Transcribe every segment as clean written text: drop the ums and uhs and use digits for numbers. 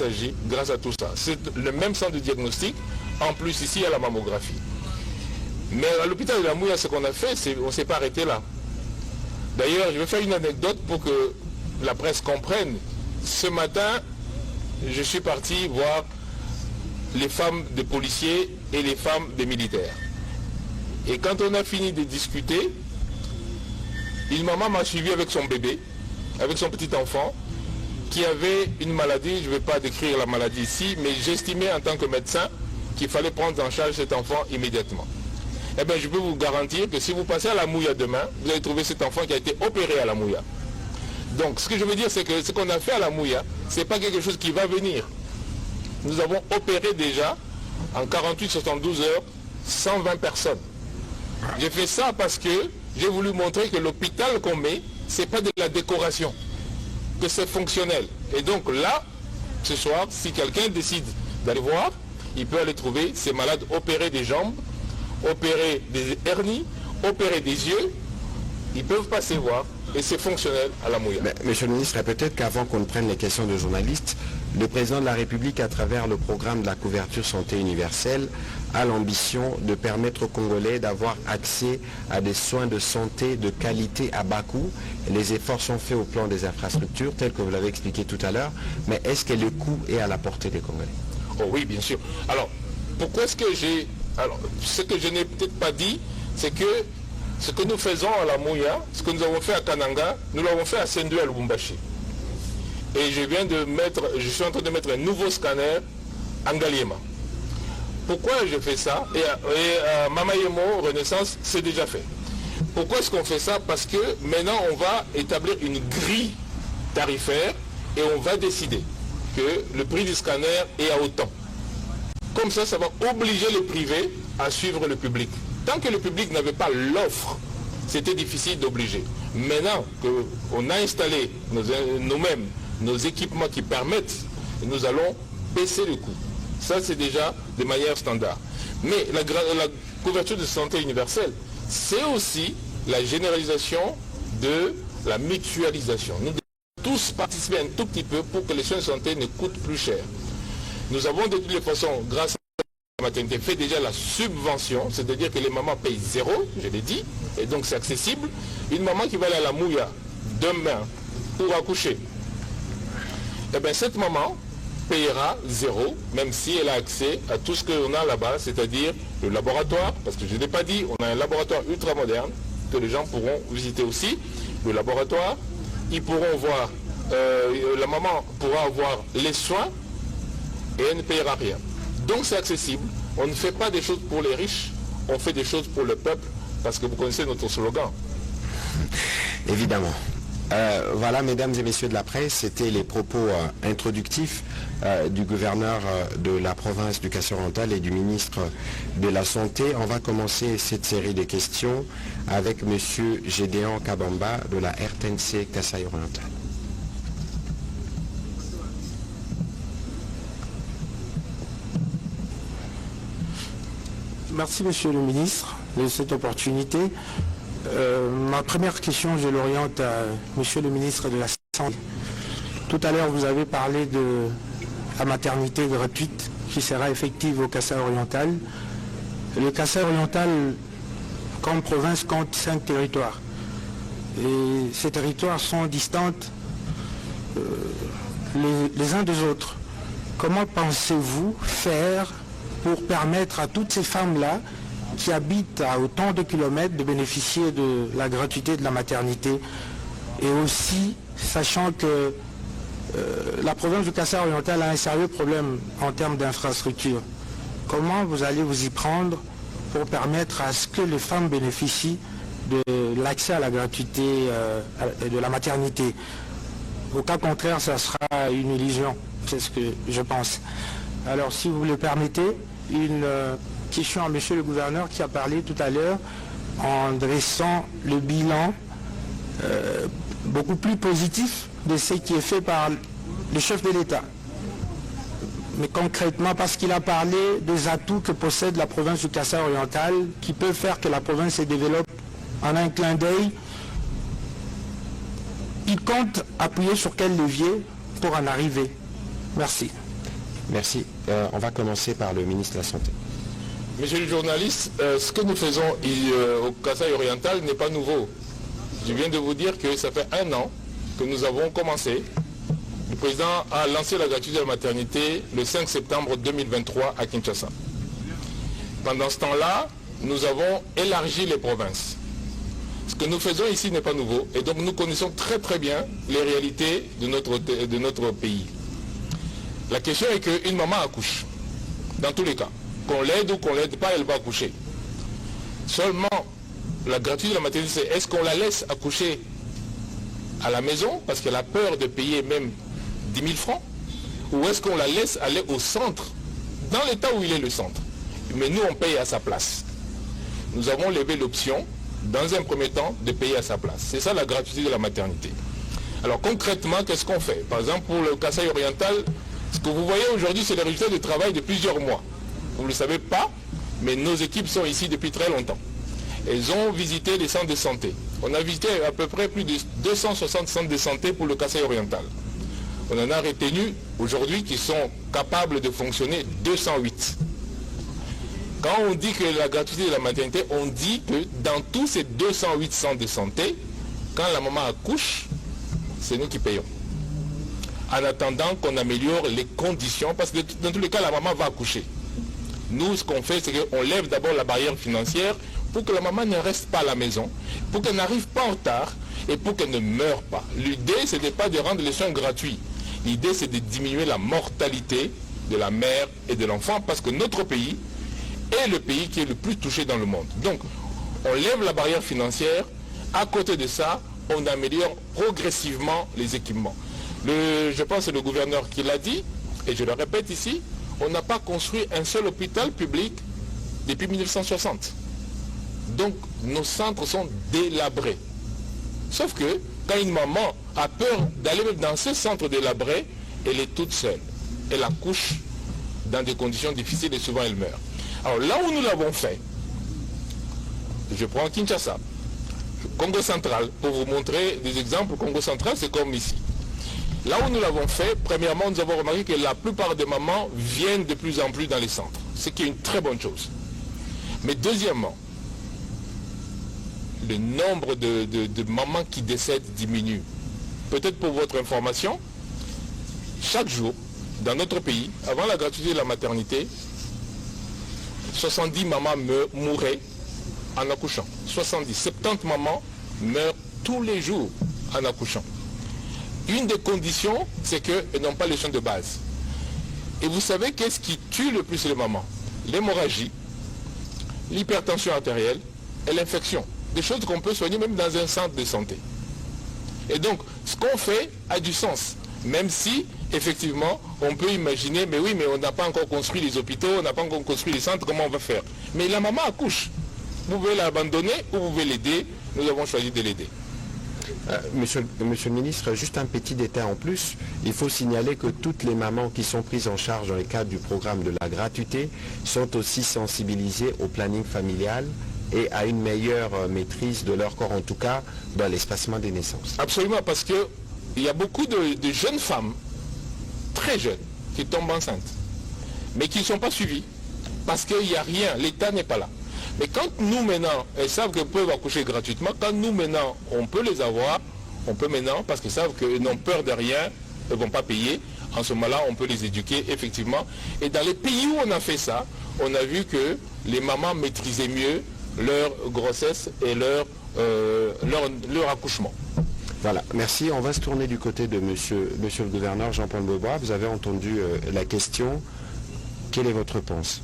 s'agit grâce à tout ça. C'est le même centre de diagnostic. En plus, ici, il y a la mammographie. Mais à l'hôpital de la Mouya, ce qu'on a fait, on ne s'est pas arrêté là. D'ailleurs, je vais faire une anecdote pour que la presse comprenne. Ce matin, je suis parti voir les femmes des policiers et les femmes des militaires. Et quand on a fini de discuter, une maman m'a suivi avec son bébé, avec son petit enfant, qui avait une maladie. Je ne vais pas décrire la maladie ici, mais j'estimais en tant que médecin qu'il fallait prendre en charge cet enfant immédiatement. Eh bien, je peux vous garantir que si vous passez à la Mouya demain, vous allez trouver cet enfant qui a été opéré à la Mouya. Donc, ce que je veux dire, c'est que ce qu'on a fait à la Mouya, ce n'est pas quelque chose qui va venir. Nous avons opéré déjà, en 48-72 heures, 120 personnes. J'ai fait ça parce que j'ai voulu montrer que l'hôpital qu'on met, ce n'est pas de la décoration, que c'est fonctionnel. Et donc là, ce soir, si quelqu'un décide d'aller voir, il peut aller trouver ces malades opérés des jambes, opérer des hernies, opérer des yeux, ils peuvent passer voir et c'est fonctionnel à la Mouya. Monsieur le ministre, peut-être qu'avant qu'on ne prenne les questions de journalistes, le président de la République, à travers le programme de la couverture santé universelle, a l'ambition de permettre aux Congolais d'avoir accès à des soins de santé de qualité à bas coût. Les efforts sont faits au plan des infrastructures, tel que vous l'avez expliqué tout à l'heure, mais est-ce que le coût est à la portée des Congolais? Oh oui, bien sûr. Alors, pourquoi est-ce que j'ai... Alors, ce que je n'ai peut-être pas dit, c'est que ce que nous faisons à la Mouya, ce que nous avons fait à Kananga, nous l'avons fait à Sendou à Lubumbashi. Et je suis en train de mettre un nouveau scanner à Ngaliema. Pourquoi je fais ça? Et à Mamayemo, Renaissance, c'est déjà fait. Pourquoi est-ce qu'on fait ça? Parce que maintenant, on va établir une grille tarifaire et on va décider que le prix du scanner est à autant. Comme ça, ça va obliger le privé à suivre le public. Tant que le public n'avait pas l'offre, c'était difficile d'obliger. Maintenant qu'on a installé nous-mêmes nos équipements qui permettent, nous allons baisser le coût. Ça, c'est déjà de manière standard. Mais la couverture de santé universelle, c'est aussi la généralisation de la mutualisation. Nous devons tous participer un tout petit peu pour que les soins de santé ne coûtent plus cher. Nous avons de toutes les façons, grâce à la maternité, fait déjà la subvention, c'est-à-dire que les mamans payent zéro, je l'ai dit, et donc c'est accessible. Une maman qui va aller à la Mouya demain pour accoucher, eh bien cette maman payera zéro, même si elle a accès à tout ce qu'on a là-bas, c'est-à-dire le laboratoire, parce que je ne l'ai pas dit, on a un laboratoire ultra moderne que les gens pourront visiter aussi, le laboratoire, ils pourront voir, la maman pourra avoir les soins et elle ne payera rien. Donc c'est accessible, on ne fait pas des choses pour les riches, on fait des choses pour le peuple, parce que vous connaissez notre slogan. Évidemment. Voilà, mesdames et messieurs de la presse, c'était les propos introductifs du gouverneur de la province du Kassai-Oriental et du ministre de la Santé. On va commencer cette série de questions avec monsieur Gédéon Kabamba de la RTNC Kassai-Oriental. Merci monsieur le ministre de cette opportunité. Ma première question, je l'oriente à monsieur le ministre de la Santé. Tout à l'heure, vous avez parlé de la maternité gratuite qui sera effective au Kassai-Oriental. Le Kassai-Oriental, comme province, compte 5 territoires. Et ces territoires sont distants les uns des autres. Comment pensez-vous faire pour permettre à toutes ces femmes-là qui habitent à autant de kilomètres de bénéficier de la gratuité de la maternité, et aussi sachant que la province du Kassai-Oriental a un sérieux problème en termes d'infrastructure. Comment vous allez vous y prendre pour permettre à ce que les femmes bénéficient de l'accès à la gratuité de la maternité? Au cas contraire, ça sera une illusion, c'est ce que je pense. Alors si vous le permettez, une question à monsieur le gouverneur qui a parlé tout à l'heure en dressant le bilan beaucoup plus positif de ce qui est fait par le chef de l'État. Mais concrètement, parce qu'il a parlé des atouts que possède la province du Kassai-Oriental qui peuvent faire que la province se développe en un clin d'œil, il compte appuyer sur quel levier pour en arriver? Merci. Merci. On va commencer par le ministre de la Santé. Monsieur le journaliste, ce que nous faisons au Kasaï oriental n'est pas nouveau. Je viens de vous dire que ça fait 1 an que nous avons commencé. Le président a lancé la gratuité de la maternité le 5 septembre 2023 à Kinshasa. Pendant ce temps-là, nous avons élargi les provinces. Ce que nous faisons ici n'est pas nouveau et donc nous connaissons très très bien les réalités de notre pays. La question est qu'une maman accouche, dans tous les cas. Qu'on l'aide ou qu'on l'aide pas, elle va accoucher. Seulement, la gratuité de la maternité, c'est est-ce qu'on la laisse accoucher à la maison parce qu'elle a peur de payer même 10 000 francs, ou est-ce qu'on la laisse aller au centre, dans l'état où il est le centre, mais nous on paye à sa place. Nous avons levé l'option, dans un premier temps, de payer à sa place. C'est ça la gratuité de la maternité. Alors concrètement, qu'est-ce qu'on fait? Par exemple, pour le Kasaï oriental, ce que vous voyez aujourd'hui, c'est le résultat du travail de plusieurs mois. Vous ne le savez pas, mais nos équipes sont ici depuis très longtemps. Elles ont visité les centres de santé. On a visité à peu près plus de 260 centres de santé pour le Kasaï oriental. On en a retenu aujourd'hui qui sont capables de fonctionner 208. Quand on dit que la gratuité de la maternité, on dit que dans tous ces 208 centres de santé, quand la maman accouche, c'est nous qui payons. En attendant qu'on améliore les conditions, parce que dans tous les cas, la maman va accoucher. Nous, ce qu'on fait, c'est qu'on lève d'abord la barrière financière pour que la maman ne reste pas à la maison, pour qu'elle n'arrive pas en retard et pour qu'elle ne meure pas. L'idée, ce n'est pas de rendre les soins gratuits. L'idée, c'est de diminuer la mortalité de la mère et de l'enfant parce que notre pays est le pays qui est le plus touché dans le monde. Donc, on lève la barrière financière. À côté de ça, on améliore progressivement les équipements. Je pense que c'est le gouverneur qui l'a dit, et je le répète ici, on n'a pas construit un seul hôpital public depuis 1960. Donc, nos centres sont délabrés. Sauf que, quand une maman a peur d'aller dans ce centre délabré, elle est toute seule. Elle accouche dans des conditions difficiles et souvent elle meurt. Alors là où nous l'avons fait, je prends Kinshasa, Congo central, pour vous montrer des exemples. Congo central, c'est comme ici. Là où nous l'avons fait, premièrement, nous avons remarqué que la plupart des mamans viennent de plus en plus dans les centres, ce qui est une très bonne chose. Mais deuxièmement, le nombre de mamans qui décèdent diminue. Peut-être pour votre information, chaque jour, dans notre pays, avant la gratuité de la maternité, 70 mamans mouraient en accouchant. 70 mamans meurent tous les jours en accouchant. Une des conditions, c'est qu'elles n'ont pas les soins de base. Et vous savez qu'est-ce qui tue le plus les mamans? L'hémorragie, l'hypertension artérielle et l'infection. Des choses qu'on peut soigner même dans un centre de santé. Et donc, ce qu'on fait a du sens. Même si, effectivement, on peut imaginer, mais oui, mais on n'a pas encore construit les hôpitaux, on n'a pas encore construit les centres, comment on va faire? Mais la maman accouche. Vous pouvez l'abandonner ou vous pouvez l'aider. Nous avons choisi de l'aider. Monsieur le ministre, juste un petit détail en plus. Il faut signaler que toutes les mamans qui sont prises en charge dans le cadre du programme de la gratuité sont aussi sensibilisées au planning familial et à une meilleure maîtrise de leur corps, en tout cas dans l'espacement des naissances. Absolument, parce qu'il y a beaucoup de jeunes femmes, très jeunes, qui tombent enceintes, mais qui ne sont pas suivies, parce qu'il n'y a rien, l'État n'est pas là. Mais quand nous maintenant, elles savent qu'elles peuvent accoucher gratuitement, quand nous maintenant, on peut les avoir, on peut maintenant, parce qu'elles savent qu'elles n'ont peur de rien, elles ne vont pas payer, en ce moment-là, on peut les éduquer, effectivement. Et dans les pays où on a fait ça, on a vu que les mamans maîtrisaient mieux leur grossesse et leur accouchement. Voilà, merci. On va se tourner du côté de monsieur le gouverneur Jean-Paul Bobois. Vous avez entendu la question. Quelle est votre réponse?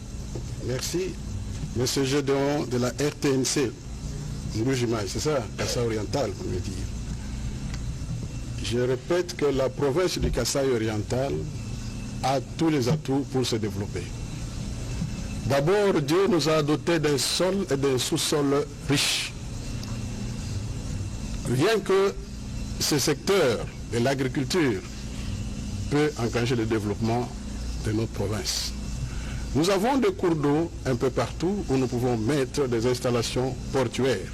Merci. Monsieur Gédéon de la RTNC, c'est ça, Kasaï oriental, on veut dire. Je répète que la province du Kasaï oriental a tous les atouts pour se développer. D'abord, Dieu nous a dotés d'un sol et d'un sous-sol riches. Rien que ce secteur de l'agriculture peut engager le développement de notre province. Nous avons des cours d'eau un peu partout où nous pouvons mettre des installations portuaires.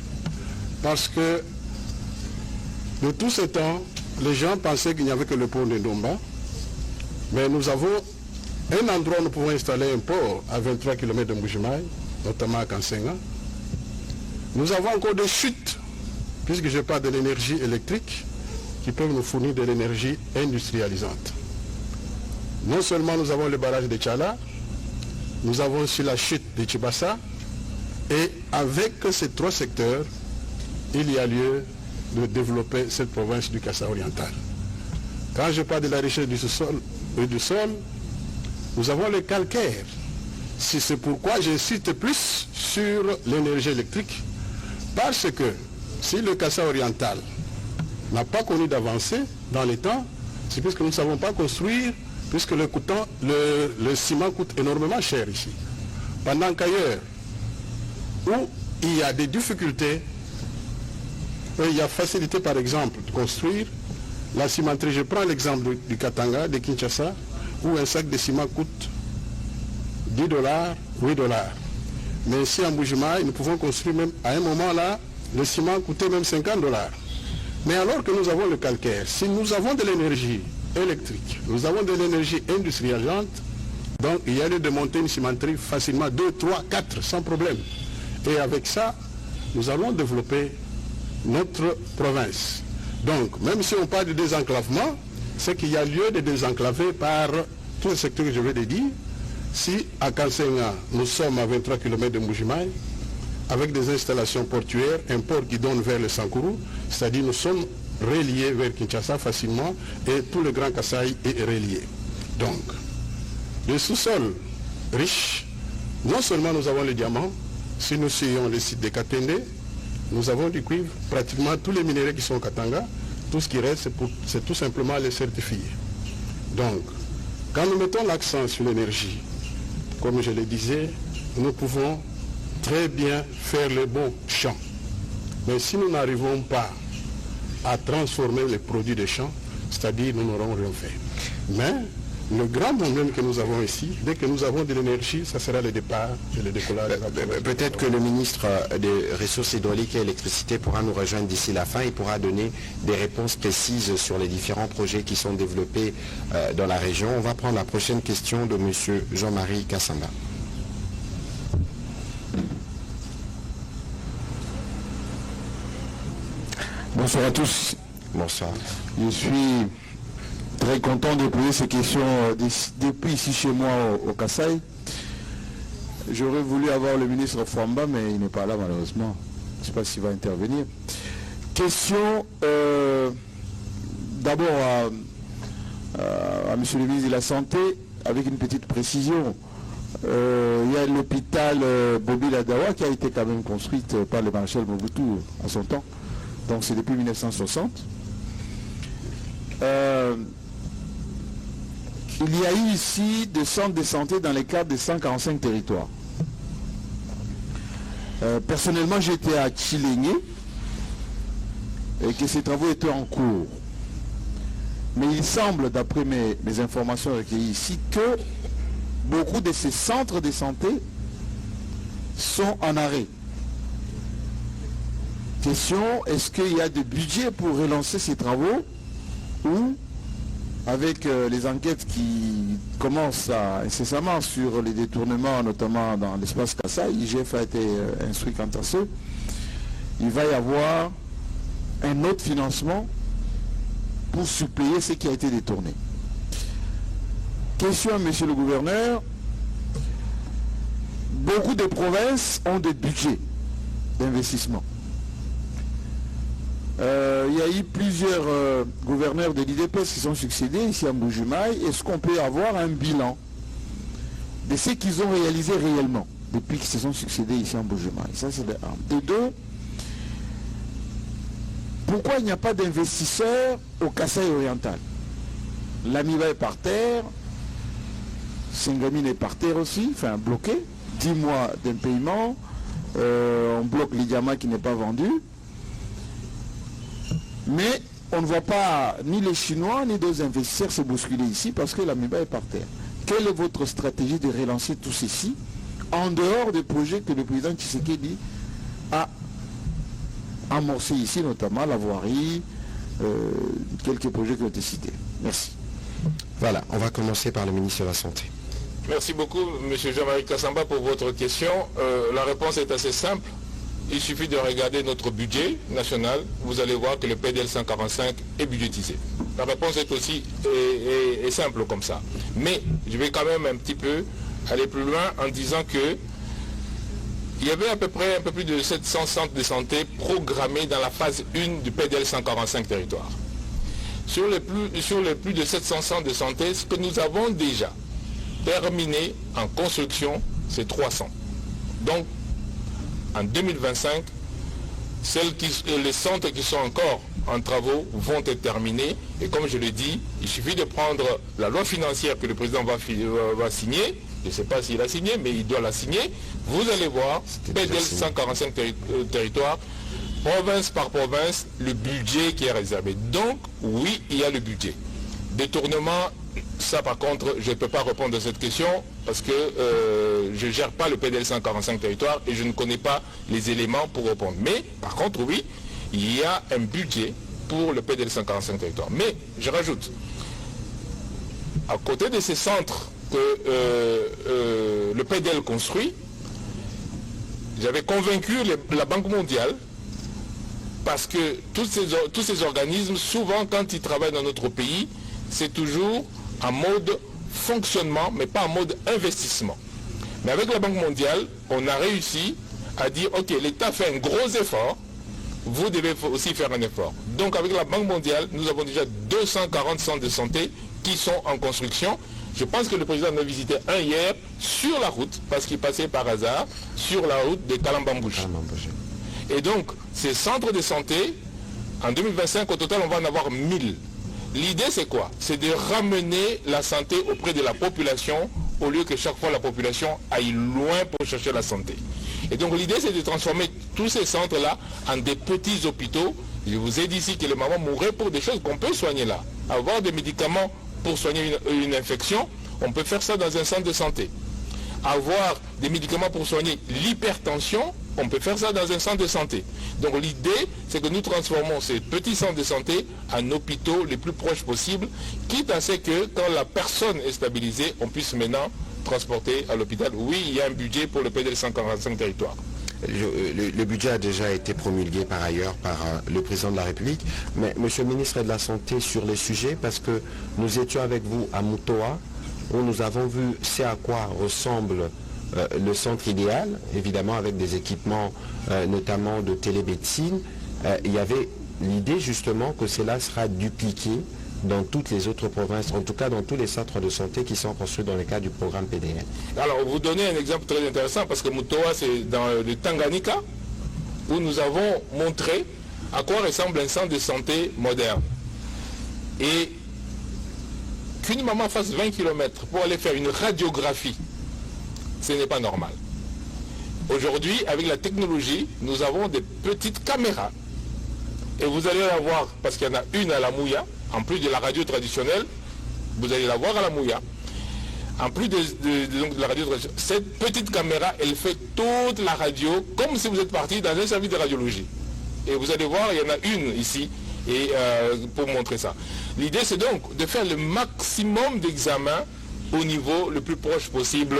Parce que de tout ce temps, les gens pensaient qu'il n'y avait que le pont de Ndomba, mais nous avons Un endroit où nous pouvons installer un port à 23 km de Mbujimaï, notamment à Kansenga. Nous avons encore des chutes, puisque je parle de l'énergie électrique, qui peuvent nous fournir de l'énergie industrialisante. Non seulement nous avons le barrage de Tchala, nous avons aussi la chute de Tchibassa, et avec ces trois secteurs, il y a lieu de développer cette province du Kassai oriental. Quand je parle de la richesse du sol, nous avons le calcaire. C'est pourquoi j'insiste plus sur l'énergie électrique, parce que si le Kassai oriental n'a pas connu d'avancée dans les temps, c'est puisque nous ne savons pas construire, puisque le ciment coûte énormément cher ici. Pendant qu'ailleurs, où il y a des difficultés, il y a facilité par exemple de construire la cimenterie. Je prends l'exemple du Katanga, de Kinshasa, où un sac de ciment coûte 10 $, 8 $. Mais ici en Mbujimaï, nous pouvons construire même, à un moment là, le ciment coûtait même 50 $. Mais alors que nous avons le calcaire, si nous avons de l'énergie électrique, nous avons de l'énergie industrialisante, donc il y a lieu de monter une cimenterie facilement 2, 3, 4, sans problème. Et avec ça, nous allons développer notre province. Donc, même si on parle de désenclavement, c'est qu'il y a lieu de désenclaver par tous les secteurs que je vais dire. Si à Kansenga, nous sommes à 23 km de Mbujimaï, avec des installations portuaires, un port qui donne vers le Sankuru, c'est-à-dire nous sommes reliés vers Kinshasa facilement et tout le Grand Kassai est relié. Donc, le sous-sol riche, non seulement nous avons les diamants, si nous suivons le site de Katende, nous avons du cuivre, pratiquement tous les minéraux qui sont au Katanga, tout ce qui reste, c'est tout simplement les certifier. Donc, quand nous mettons l'accent sur l'énergie, comme je le disais, nous pouvons très bien faire le beau champ. Mais si nous n'arrivons pas à transformer les produits des champs, c'est-à-dire nous n'aurons rien fait. Mais le grand problème que nous avons ici, dès que nous avons de l'énergie, ça sera le départ et le décollage. Peut-être que le ministre des Ressources hydrauliques et électricité pourra nous rejoindre d'ici la fin et pourra donner des réponses précises sur les différents projets qui sont développés dans la région. On va prendre la prochaine question de M. Jean-Marie Kassamba. Bonsoir à tous. Bonsoir. Je suis très content de poser ces questions depuis ici chez moi au Kassai. J'aurais voulu avoir le ministre Fwamba, mais il n'est pas là malheureusement. Je ne sais pas s'il va intervenir. Question d'abord à monsieur le ministre de la Santé, avec une petite précision. Il y a l'hôpital Bobi Ladawa qui a été quand même construite par le maréchal Mobutu à son temps. Donc c'est depuis 1960. Il y a eu ici des centres de santé dans les cadres de 145 territoires. Personnellement, j'étais à Tchilégué et que ces travaux étaient en cours. Mais il semble, d'après mes informations recueillies ici, que beaucoup de ces centres de santé sont en arrêt. Question, est-ce qu'il y a des budgets pour relancer ces travaux ou, avec les enquêtes qui commencent incessamment sur les détournements, notamment dans l'espace Kassai, IGF a été instruit quant à ce, il va y avoir un autre financement pour suppléer ce qui a été détourné. Question à monsieur le gouverneur, beaucoup de provinces ont des budgets d'investissement. Il y a eu plusieurs gouverneurs de l'IDPS qui sont succédés ici à Mbujimaï. Est-ce qu'on peut avoir un bilan de ce qu'ils ont réalisé réellement depuis qu'ils se sont succédés ici à Mbujimaï? Ça, c'est de un. De deux, pourquoi il n'y a pas d'investisseurs au Kassai oriental? L'Amiba est par terre, Sengamine est par terre aussi, enfin bloqué, 10 mois d'impayement, on bloque l'Idiama qui n'est pas vendu. Mais on ne voit pas ni les Chinois ni d'autres investisseurs se bousculer ici parce que l'Amiba est par terre. Quelle est votre stratégie de relancer tout ceci en dehors des projets que le président Tshisekedi a amorcés ici, notamment la voirie, quelques projets qui ont été cités? Merci. Voilà, on va commencer par le ministre de la Santé. Merci beaucoup, M. Jean-Marie Kassamba, pour votre question. La réponse est assez simple. Il suffit de regarder notre budget national. Vous allez voir que le PDL 145 est budgétisé. La réponse est aussi est simple comme ça. Mais je vais quand même un petit peu aller plus loin en disant que il y avait à peu près un peu plus de 700 centres de santé programmés dans la phase 1 du PDL 145 territoires. Sur les plus de 700 centres de santé, ce que nous avons déjà terminé en construction, c'est 300. Donc, en 2025, les centres qui sont encore en travaux vont être terminés. Et comme je l'ai dit, il suffit de prendre la loi financière que le président va signer. Je ne sais pas s'il a signé, mais il doit la signer. Vous allez voir, PDL 145 territoires, province par province, le budget qui est réservé. Donc, oui, il y a le budget. Détournement, ça par contre, je ne peux pas répondre à cette question parce que je ne gère pas le PDL 145 territoires et je ne connais pas les éléments pour répondre. Mais, par contre, oui, il y a un budget pour le PDL 145 territoires. Mais, je rajoute, à côté de ces centres que le PDL construit, j'avais convaincu la Banque mondiale parce que tous ces organismes, souvent quand ils travaillent dans notre pays, c'est toujours en mode fonctionnement, mais pas en mode investissement. Mais avec la Banque mondiale, on a réussi à dire, ok, l'État fait un gros effort, vous devez aussi faire un effort. Donc avec la Banque mondiale, nous avons déjà 240 centres de santé qui sont en construction. Je pense que le président en a visité un hier sur la route, parce qu'il passait par hasard, sur la route de Kalambambouche. Et donc, ces centres de santé, en 2025, au total, on va en avoir 1000. L'idée, c'est quoi? C'est de ramener la santé auprès de la population, au lieu que chaque fois la population aille loin pour chercher la santé. Et donc, l'idée, c'est de transformer tous ces centres-là en des petits hôpitaux. Je vous ai dit ici que les mamans mourraient pour des choses qu'on peut soigner là. Avoir des médicaments pour soigner une infection, on peut faire ça dans un centre de santé. Avoir des médicaments pour soigner l'hypertension, on peut faire ça dans un centre de santé. Donc l'idée, c'est que nous transformons ces petits centres de santé en hôpitaux les plus proches possibles, quitte à ce que quand la personne est stabilisée, on puisse maintenant transporter à l'hôpital. Oui, il y a un budget pour le PDL 145 territoires. Le budget a déjà été promulgué par ailleurs par le président de la République. Mais monsieur le ministre de la Santé, sur les sujets, parce que nous étions avec vous à Mutoa, où nous avons vu ce à quoi ressemble le centre idéal, évidemment avec des équipements notamment de télémédecine. Il y avait l'idée justement que cela sera dupliqué dans toutes les autres provinces, en tout cas dans tous les centres de santé qui sont construits dans le cadre du programme PDL. Alors, vous donnez un exemple très intéressant, parce que Mutoa, c'est dans le Tanganyika, où nous avons montré à quoi ressemble un centre de santé moderne. Et qu'une maman fasse 20 km pour aller faire une radiographie, ce n'est pas normal. Aujourd'hui, avec la technologie, nous avons des petites caméras. Et vous allez la voir, parce qu'il y en a une à la Mouya, en plus de la radio traditionnelle, vous allez la voir à la Mouya. En plus de la radio traditionnelle, cette petite caméra, elle fait toute la radio, comme si vous êtes parti dans un service de radiologie. Et vous allez voir, il y en a une ici, et, pour montrer ça. L'idée, c'est donc de faire le maximum d'examens au niveau le plus proche possible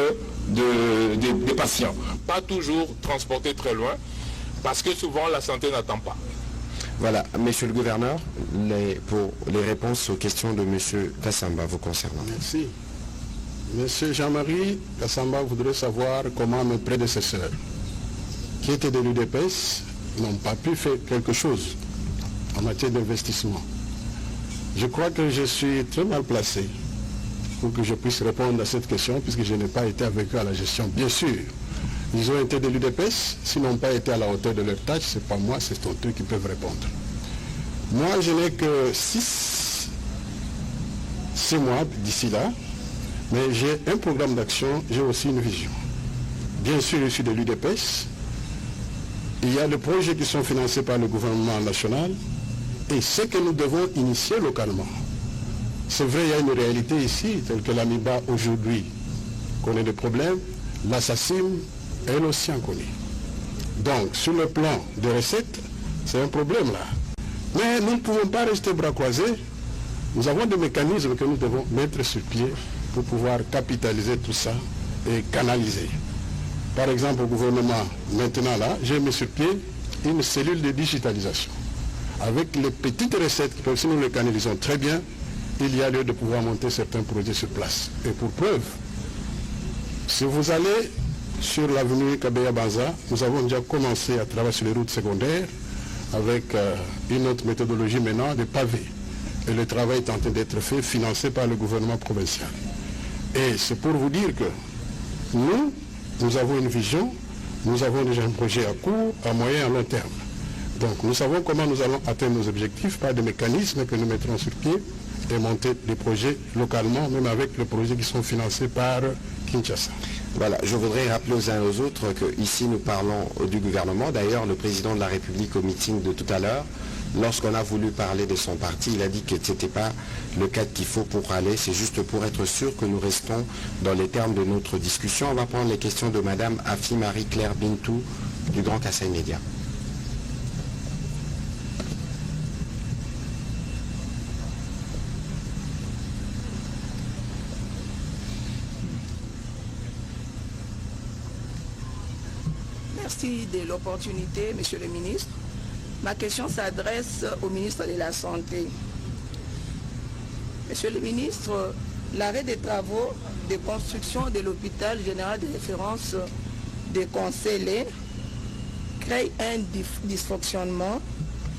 des patients. Pas toujours transporter très loin, parce que souvent la santé n'attend pas. Voilà, monsieur le gouverneur, pour les réponses aux questions de monsieur Kassamba vous concernant. Merci. Monsieur Jean-Marie Kassamba voudrait savoir comment mes prédécesseurs, qui étaient de l'UDPS, n'ont pas pu faire quelque chose en matière d'investissement. Je crois que je suis très mal placé pour que je puisse répondre à cette question, puisque je n'ai pas été avec eux à la gestion. Bien sûr, ils ont été de l'UDPS, s'ils n'ont pas été à la hauteur de leur tâche, ce n'est pas moi, c'est eux qui peuvent répondre. Moi, je n'ai que 6 mois d'ici là, mais j'ai un programme d'action, j'ai aussi une vision. Bien sûr, je suis de l'UDPS. Il y a des projets qui sont financés par le gouvernement national et ce que nous devons initier localement. C'est vrai, il y a une réalité ici, telle que l'AMIBA aujourd'hui connaît des problèmes, l'ASSACIM, elle aussi en connaît. Donc, sur le plan des recettes, c'est un problème là. Mais nous ne pouvons pas rester bras croisés. Nous avons des mécanismes que nous devons mettre sur pied pour pouvoir capitaliser tout ça et canaliser. Par exemple, au gouvernement, maintenant là, j'ai mis sur pied une cellule de digitalisation. Avec les petites recettes, si nous les canalisons très bien, il y a lieu de pouvoir monter certains projets sur place. Et pour preuve, si vous allez sur l'avenue Kabeya Banza, nous avons déjà commencé à travailler sur les routes secondaires avec une autre méthodologie maintenant de pavés. Et le travail est en train d'être fait, financé par le gouvernement provincial. Et c'est pour vous dire que nous avons une vision, nous avons déjà un projet à court, à moyen et à long terme. Donc nous savons comment nous allons atteindre nos objectifs par des mécanismes que nous mettrons sur pied et monter des projets localement, même avec les projets qui sont financés par Kinshasa. Voilà, je voudrais rappeler aux uns et aux autres qu'ici nous parlons du gouvernement. D'ailleurs, le président de la République au meeting de tout à l'heure, lorsqu'on a voulu parler de son parti, il a dit que ce n'était pas le cadre qu'il faut pour aller, c'est juste pour être sûr que nous restons dans les termes de notre discussion. On va prendre les questions de Madame Afi Marie-Claire Bintou du Grand Kassai Média. Merci de l'opportunité, Monsieur le ministre. Ma question s'adresse au ministre de la Santé. Monsieur le ministre, l'arrêt des travaux de construction de l'hôpital général de référence de Conseillé crée un dysfonctionnement.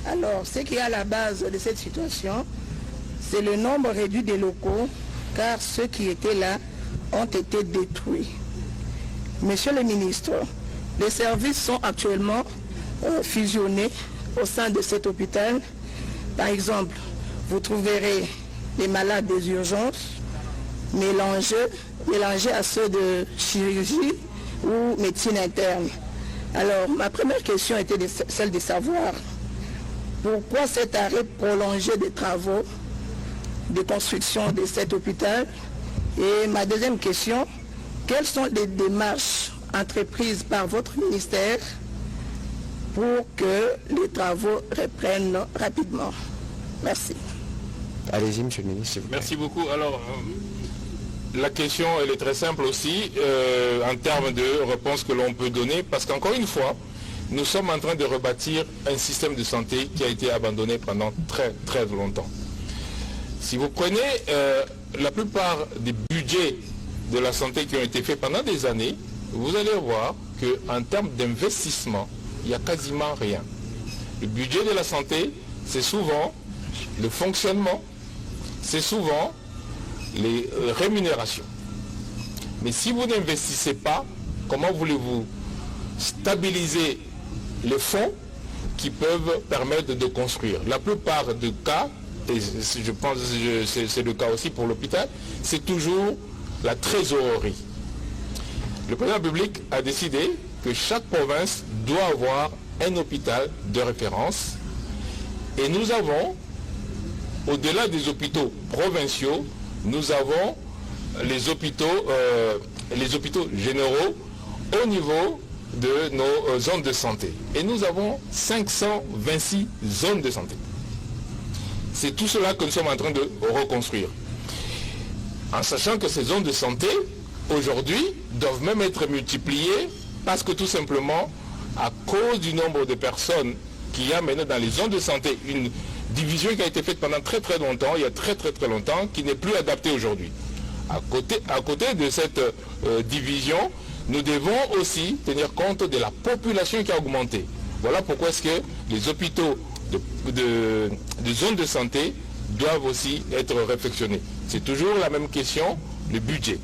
Alors, ce qui est à la base de cette situation, c'est le nombre réduit des locaux, car ceux qui étaient là ont été détruits. Monsieur le ministre, les services sont actuellement fusionnés au sein de cet hôpital. Par exemple, vous trouverez les malades des urgences mélangés à ceux de chirurgie ou médecine interne. Alors, ma première question était celle de savoir pourquoi cet arrêt prolongé des travaux de construction de cet hôpital. Et ma deuxième question, quelles sont les démarches entreprises par votre ministère pour que les travaux reprennent rapidement? Merci. Allez-y, Monsieur le ministre, s'il vous plaît. Merci beaucoup. Alors, la question, elle est très simple aussi, en termes de réponse que l'on peut donner, parce qu'encore une fois, nous sommes en train de rebâtir un système de santé qui a été abandonné pendant très, très longtemps. Si vous prenez la plupart des budgets de la santé qui ont été faits pendant des années, vous allez voir qu'en termes d'investissement, il n'y a quasiment rien. Le budget de la santé, c'est souvent le fonctionnement, c'est souvent les rémunérations. Mais si vous n'investissez pas, comment voulez-vous stabiliser les fonds qui peuvent permettre de construire? La plupart des cas, et je pense que c'est le cas aussi pour l'hôpital, c'est toujours la trésorerie. Le président de la République a décidé que chaque province doit avoir un hôpital de référence. Et nous avons, au-delà des hôpitaux provinciaux, nous avons les hôpitaux généraux au niveau de nos zones de santé. Et nous avons 526 zones de santé. C'est tout cela que nous sommes en train de reconstruire. En sachant que ces zones de santé, aujourd'hui, doivent même être multipliées parce que tout simplement, à cause du nombre de personnes qu'il y a maintenant dans les zones de santé, une division qui a été faite pendant très très longtemps, il y a très très très longtemps, qui n'est plus adaptée aujourd'hui. À côté de cette division, nous devons aussi tenir compte de la population qui a augmenté. Voilà pourquoi est-ce que les hôpitaux de zones de santé doivent aussi être réflexionnées. C'est toujours la même question, le budget.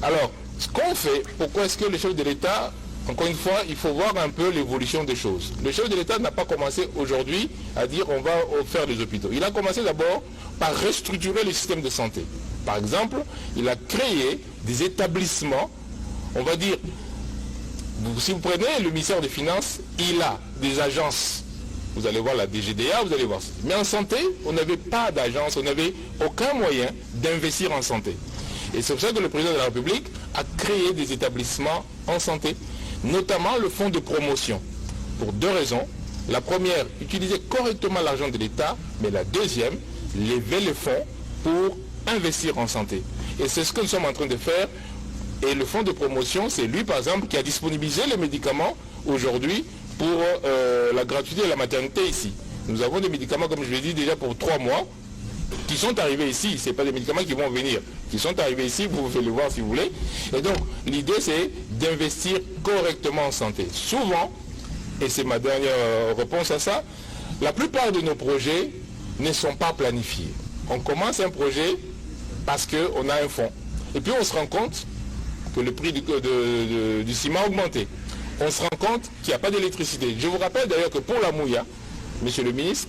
Alors, ce qu'on fait, pourquoi est-ce que le chef de l'État, encore une fois, il faut voir un peu l'évolution des choses. Le chef de l'État n'a pas commencé aujourd'hui à dire on va faire des hôpitaux. Il a commencé d'abord par restructurer le système de santé. Par exemple, il a créé des établissements, on va dire, si vous prenez le ministère des Finances, il a des agences. Vous allez voir la DGDA, vous allez voir. Mais en santé, on n'avait pas d'agence, on n'avait aucun moyen d'investir en santé. Et c'est pour ça que le président de la République a créé des établissements en santé, notamment le fonds de promotion, pour deux raisons. La première, utiliser correctement l'argent de l'État, mais la deuxième, lever les fonds pour investir en santé. Et c'est ce que nous sommes en train de faire. Et le fonds de promotion, c'est lui, par exemple, qui a disponibilisé les médicaments aujourd'hui pour la gratuité de la maternité ici. Nous avons des médicaments, comme je l'ai dit, déjà pour 3 mois, qui sont arrivés ici. Ce n'est pas des médicaments qui vont venir, qui sont arrivés ici, vous pouvez les voir si vous voulez. Et donc, l'idée, c'est d'investir correctement en santé. Souvent, et c'est ma dernière réponse à ça, la plupart de nos projets ne sont pas planifiés. On commence un projet parce qu'on a un fonds. Et puis on se rend compte que le prix du ciment a augmenté. On se rend compte qu'il n'y a pas d'électricité. Je vous rappelle d'ailleurs que pour la Mouya, monsieur le ministre,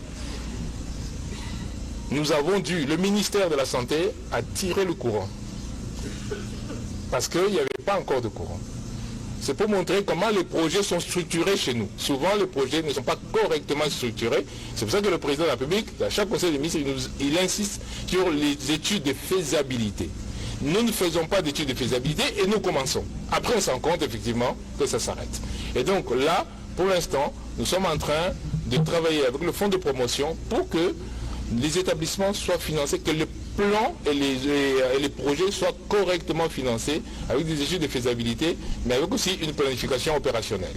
le ministère de la Santé a tiré le courant. Parce qu'il n'y avait pas encore de courant. C'est pour montrer comment les projets sont structurés chez nous. Souvent, les projets ne sont pas correctement structurés. C'est pour ça que le président de la République, à chaque conseil des ministres, il insiste sur les études de faisabilité. Nous ne faisons pas d'études de faisabilité et nous commençons. Après, on se rend compte effectivement que ça s'arrête. Et donc là, pour l'instant, nous sommes en train de travailler avec le fonds de promotion pour que les établissements soient financés, que le plan et les projets soient correctement financés avec des études de faisabilité, mais avec aussi une planification opérationnelle.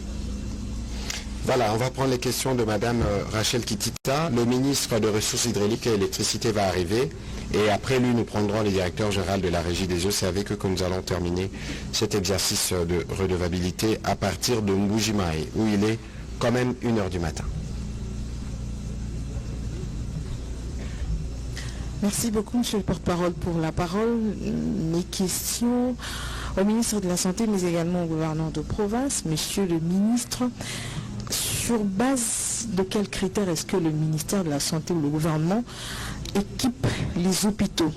Voilà, on va prendre les questions de Madame Rachel Kitita. Le ministre de Ressources hydrauliques et électricité va arriver. Et après lui, nous prendrons les directeurs généraux de la régie des eaux. C'est avec eux que nous allons terminer cet exercice de redevabilité à partir de Mbujimaï, où il est quand même 1h du matin. Merci beaucoup, monsieur le porte-parole, pour la parole. Mes questions au ministre de la Santé, mais également au gouverneur de province. Monsieur le ministre, sur base de quels critères est-ce que le ministère de la Santé ou le gouvernement équipe les hôpitaux?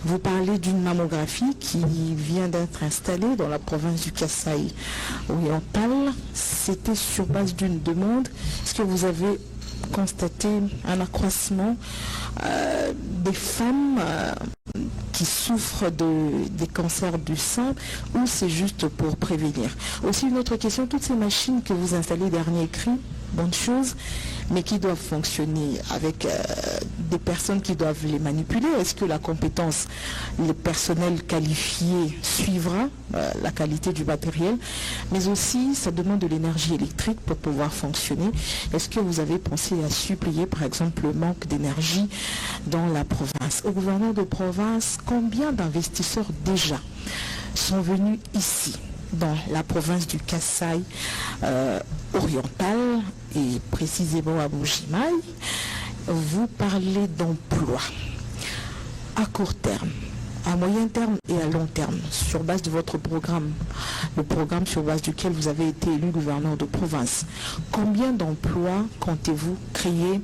Vous parlez d'une mammographie qui vient d'être installée dans la province du Kasaï oriental. C'était sur base d'une demande. Est-ce que vous avez constaté un accroissement des femmes qui souffrent des cancers du sein, ou c'est juste pour prévenir? Aussi une autre question, toutes ces machines que vous installez, dernier cri, bonne chose, mais qui doivent fonctionner avec des personnes qui doivent les manipuler. Est-ce que la compétence, le personnel qualifié suivra la qualité du matériel? Mais aussi, ça demande de l'énergie électrique pour pouvoir fonctionner. Est-ce que vous avez pensé à supplier, par exemple, le manque d'énergie dans la province? Au gouverneur de province, combien d'investisseurs déjà sont venus ici, dans la province du Kasaï oriental et précisément à Mbujimaï? Vous parlez d'emploi à court terme, à moyen terme et à long terme, sur base de votre programme, le programme sur base duquel vous avez été élu gouverneur de province. Combien d'emplois comptez-vous créer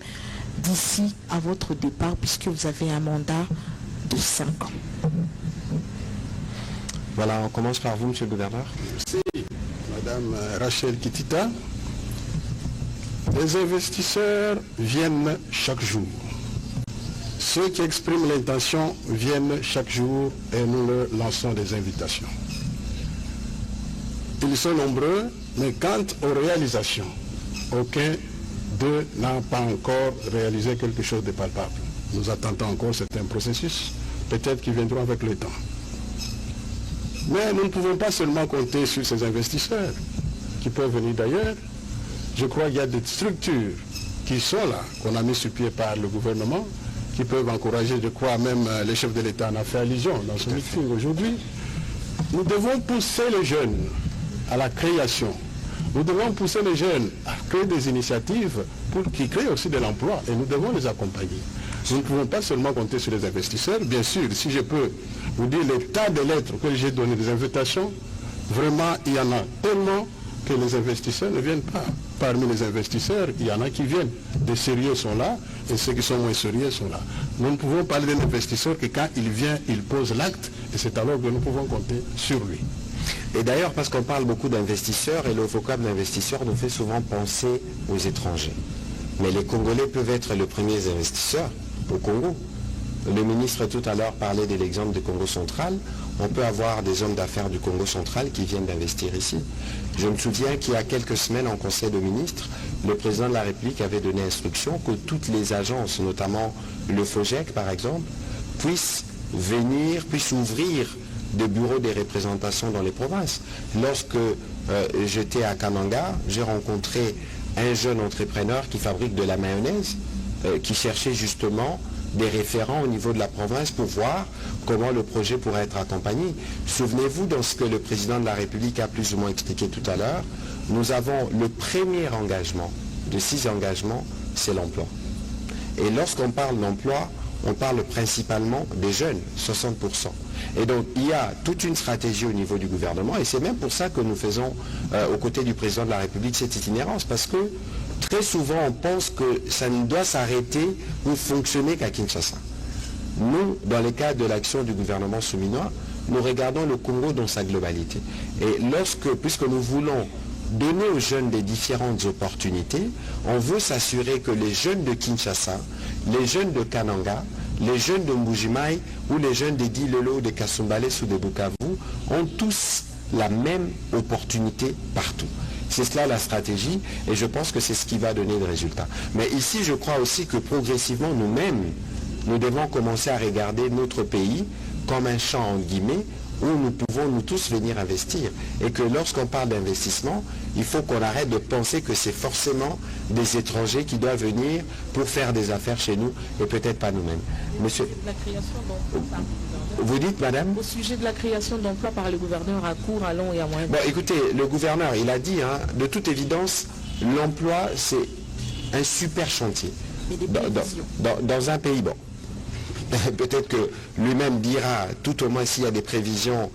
d'ici à votre départ, puisque vous avez un mandat de 5 ans? Voilà, on commence par vous, monsieur le gouverneur. Merci, madame Rachel Kitita. Les investisseurs viennent chaque jour. Ceux qui expriment l'intention viennent chaque jour et nous leur lançons des invitations. Ils sont nombreux, mais quant aux réalisations, aucun d'eux n'a pas encore réalisé quelque chose de palpable. Nous attendons encore certains processus, peut-être qu'ils viendront avec le temps. Mais nous ne pouvons pas seulement compter sur ces investisseurs qui peuvent venir d'ailleurs. Je crois qu'il y a des structures qui sont là, qu'on a mis sur pied par le gouvernement, qui peuvent encourager, je crois même le chef de l'État en a fait allusion dans son meeting aujourd'hui. Nous devons pousser les jeunes à la création. Nous devons pousser les jeunes à créer des initiatives pour qu'ils créent aussi de l'emploi et nous devons les accompagner. Nous ne pouvons pas seulement compter sur les investisseurs. Bien sûr, si je peux vous dire les tas de lettres que j'ai données, des invitations, vraiment, il y en a tellement que les investisseurs ne viennent pas. Parmi les investisseurs, il y en a qui viennent. Des sérieux sont là et ceux qui sont moins sérieux sont là. Nous ne pouvons parler d'un investisseur que quand il vient, il pose l'acte et c'est alors que nous pouvons compter sur lui. Et d'ailleurs, parce qu'on parle beaucoup d'investisseurs et le vocable d'investisseur nous fait souvent penser aux étrangers. Mais les Congolais peuvent être les premiers investisseurs au Congo. Le ministre tout à l'heure parlait de l'exemple du Congo central. On peut avoir des hommes d'affaires du Congo central qui viennent d'investir ici. Je me souviens qu'il y a quelques semaines en Conseil de ministres, le président de la République avait donné instruction que toutes les agences, notamment le FOGEC par exemple, puissent venir, puissent ouvrir des bureaux des représentations dans les provinces. Lorsque j'étais à Kananga, j'ai rencontré un jeune entrepreneur qui fabrique de la mayonnaise, qui cherchait justement des référents au niveau de la province pour voir comment le projet pourrait être accompagné. Souvenez-vous, dans ce que le président de la République a plus ou moins expliqué tout à l'heure, nous avons le premier engagement de 6 engagements, c'est l'emploi. Et lorsqu'on parle d'emploi, on parle principalement des jeunes, 60%. Et donc, il y a toute une stratégie au niveau du gouvernement, et c'est même pour ça que nous faisons, aux côtés du président de la République, cette itinérance, parce que très souvent, on pense que ça ne doit s'arrêter ou fonctionner qu'à Kinshasa. Nous, dans le cadre de l'action du gouvernement souminois, nous regardons le Congo dans sa globalité. Et puisque nous voulons donner aux jeunes des différentes opportunités, on veut s'assurer que les jeunes de Kinshasa, les jeunes de Kananga, les jeunes de Mbujimaï ou les jeunes de Dilolo, de Kassumbales ou de Bukavu ont tous la même opportunité partout. C'est cela la stratégie et je pense que c'est ce qui va donner le résultat. Mais ici, je crois aussi que progressivement, nous-mêmes, nous devons commencer à regarder notre pays comme un champ, en guillemets, où nous pouvons nous tous venir investir. Et que lorsqu'on parle d'investissement, il faut qu'on arrête de penser que c'est forcément des étrangers qui doivent venir pour faire des affaires chez nous et peut-être pas nous-mêmes. Monsieur, la création d'emplois par le gouverneur. Vous dites, madame? Au sujet de la création d'emplois par le gouverneur à court, à long et à moyen terme. Bon, écoutez, le gouverneur, il a dit, de toute évidence, l'emploi, c'est un super chantier. Mais des dans un pays, bon. Peut-être que lui-même dira, tout au moins s'il y a des prévisions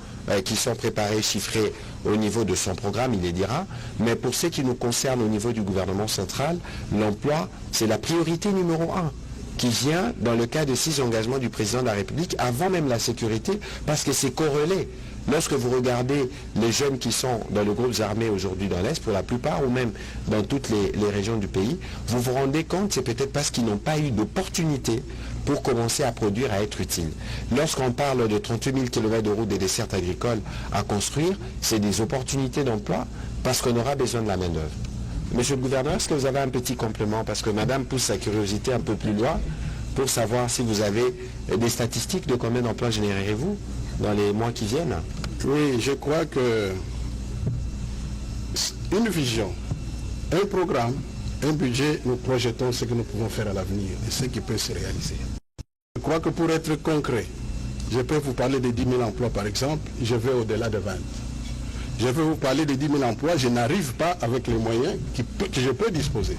qui sont préparées, chiffrées au niveau de son programme, il les dira. Mais pour ce qui nous concerne au niveau du gouvernement central, l'emploi, c'est la priorité numéro 1, qui vient dans le cas de 6 engagements du président de la République, avant même la sécurité, parce que c'est corrélé. Lorsque vous regardez les jeunes qui sont dans le groupe armé aujourd'hui dans l'Est, pour la plupart, ou même dans toutes les régions du pays, vous vous rendez compte, c'est peut-être parce qu'ils n'ont pas eu d'opportunité pour commencer à produire, à être utiles. Lorsqu'on parle de 38 000 km de route des dessertes agricoles à construire, c'est des opportunités d'emploi parce qu'on aura besoin de la main-d'œuvre. Monsieur le gouverneur, est-ce que vous avez un petit complément? Parce que madame pousse sa curiosité un peu plus loin pour savoir si vous avez des statistiques de combien d'emplois générerez-vous dans les mois qui viennent? Oui, je crois que une vision, un programme, un budget, nous projetons ce que nous pouvons faire à l'avenir et ce qui peut se réaliser. Je crois que pour être concret, je peux vous parler de 10 000 emplois par exemple, je vais au-delà de 20. Je vais vous parler de 10 000 emplois, je n'arrive pas avec les moyens que je peux disposer.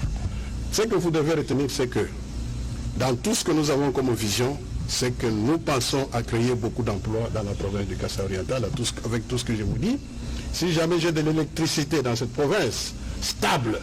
Ce que vous devez retenir, c'est que dans tout ce que nous avons comme vision, c'est que nous pensons à créer beaucoup d'emplois dans la province du Kasaï oriental, avec tout ce que je vous dis. Si jamais j'ai de l'électricité dans cette province stable,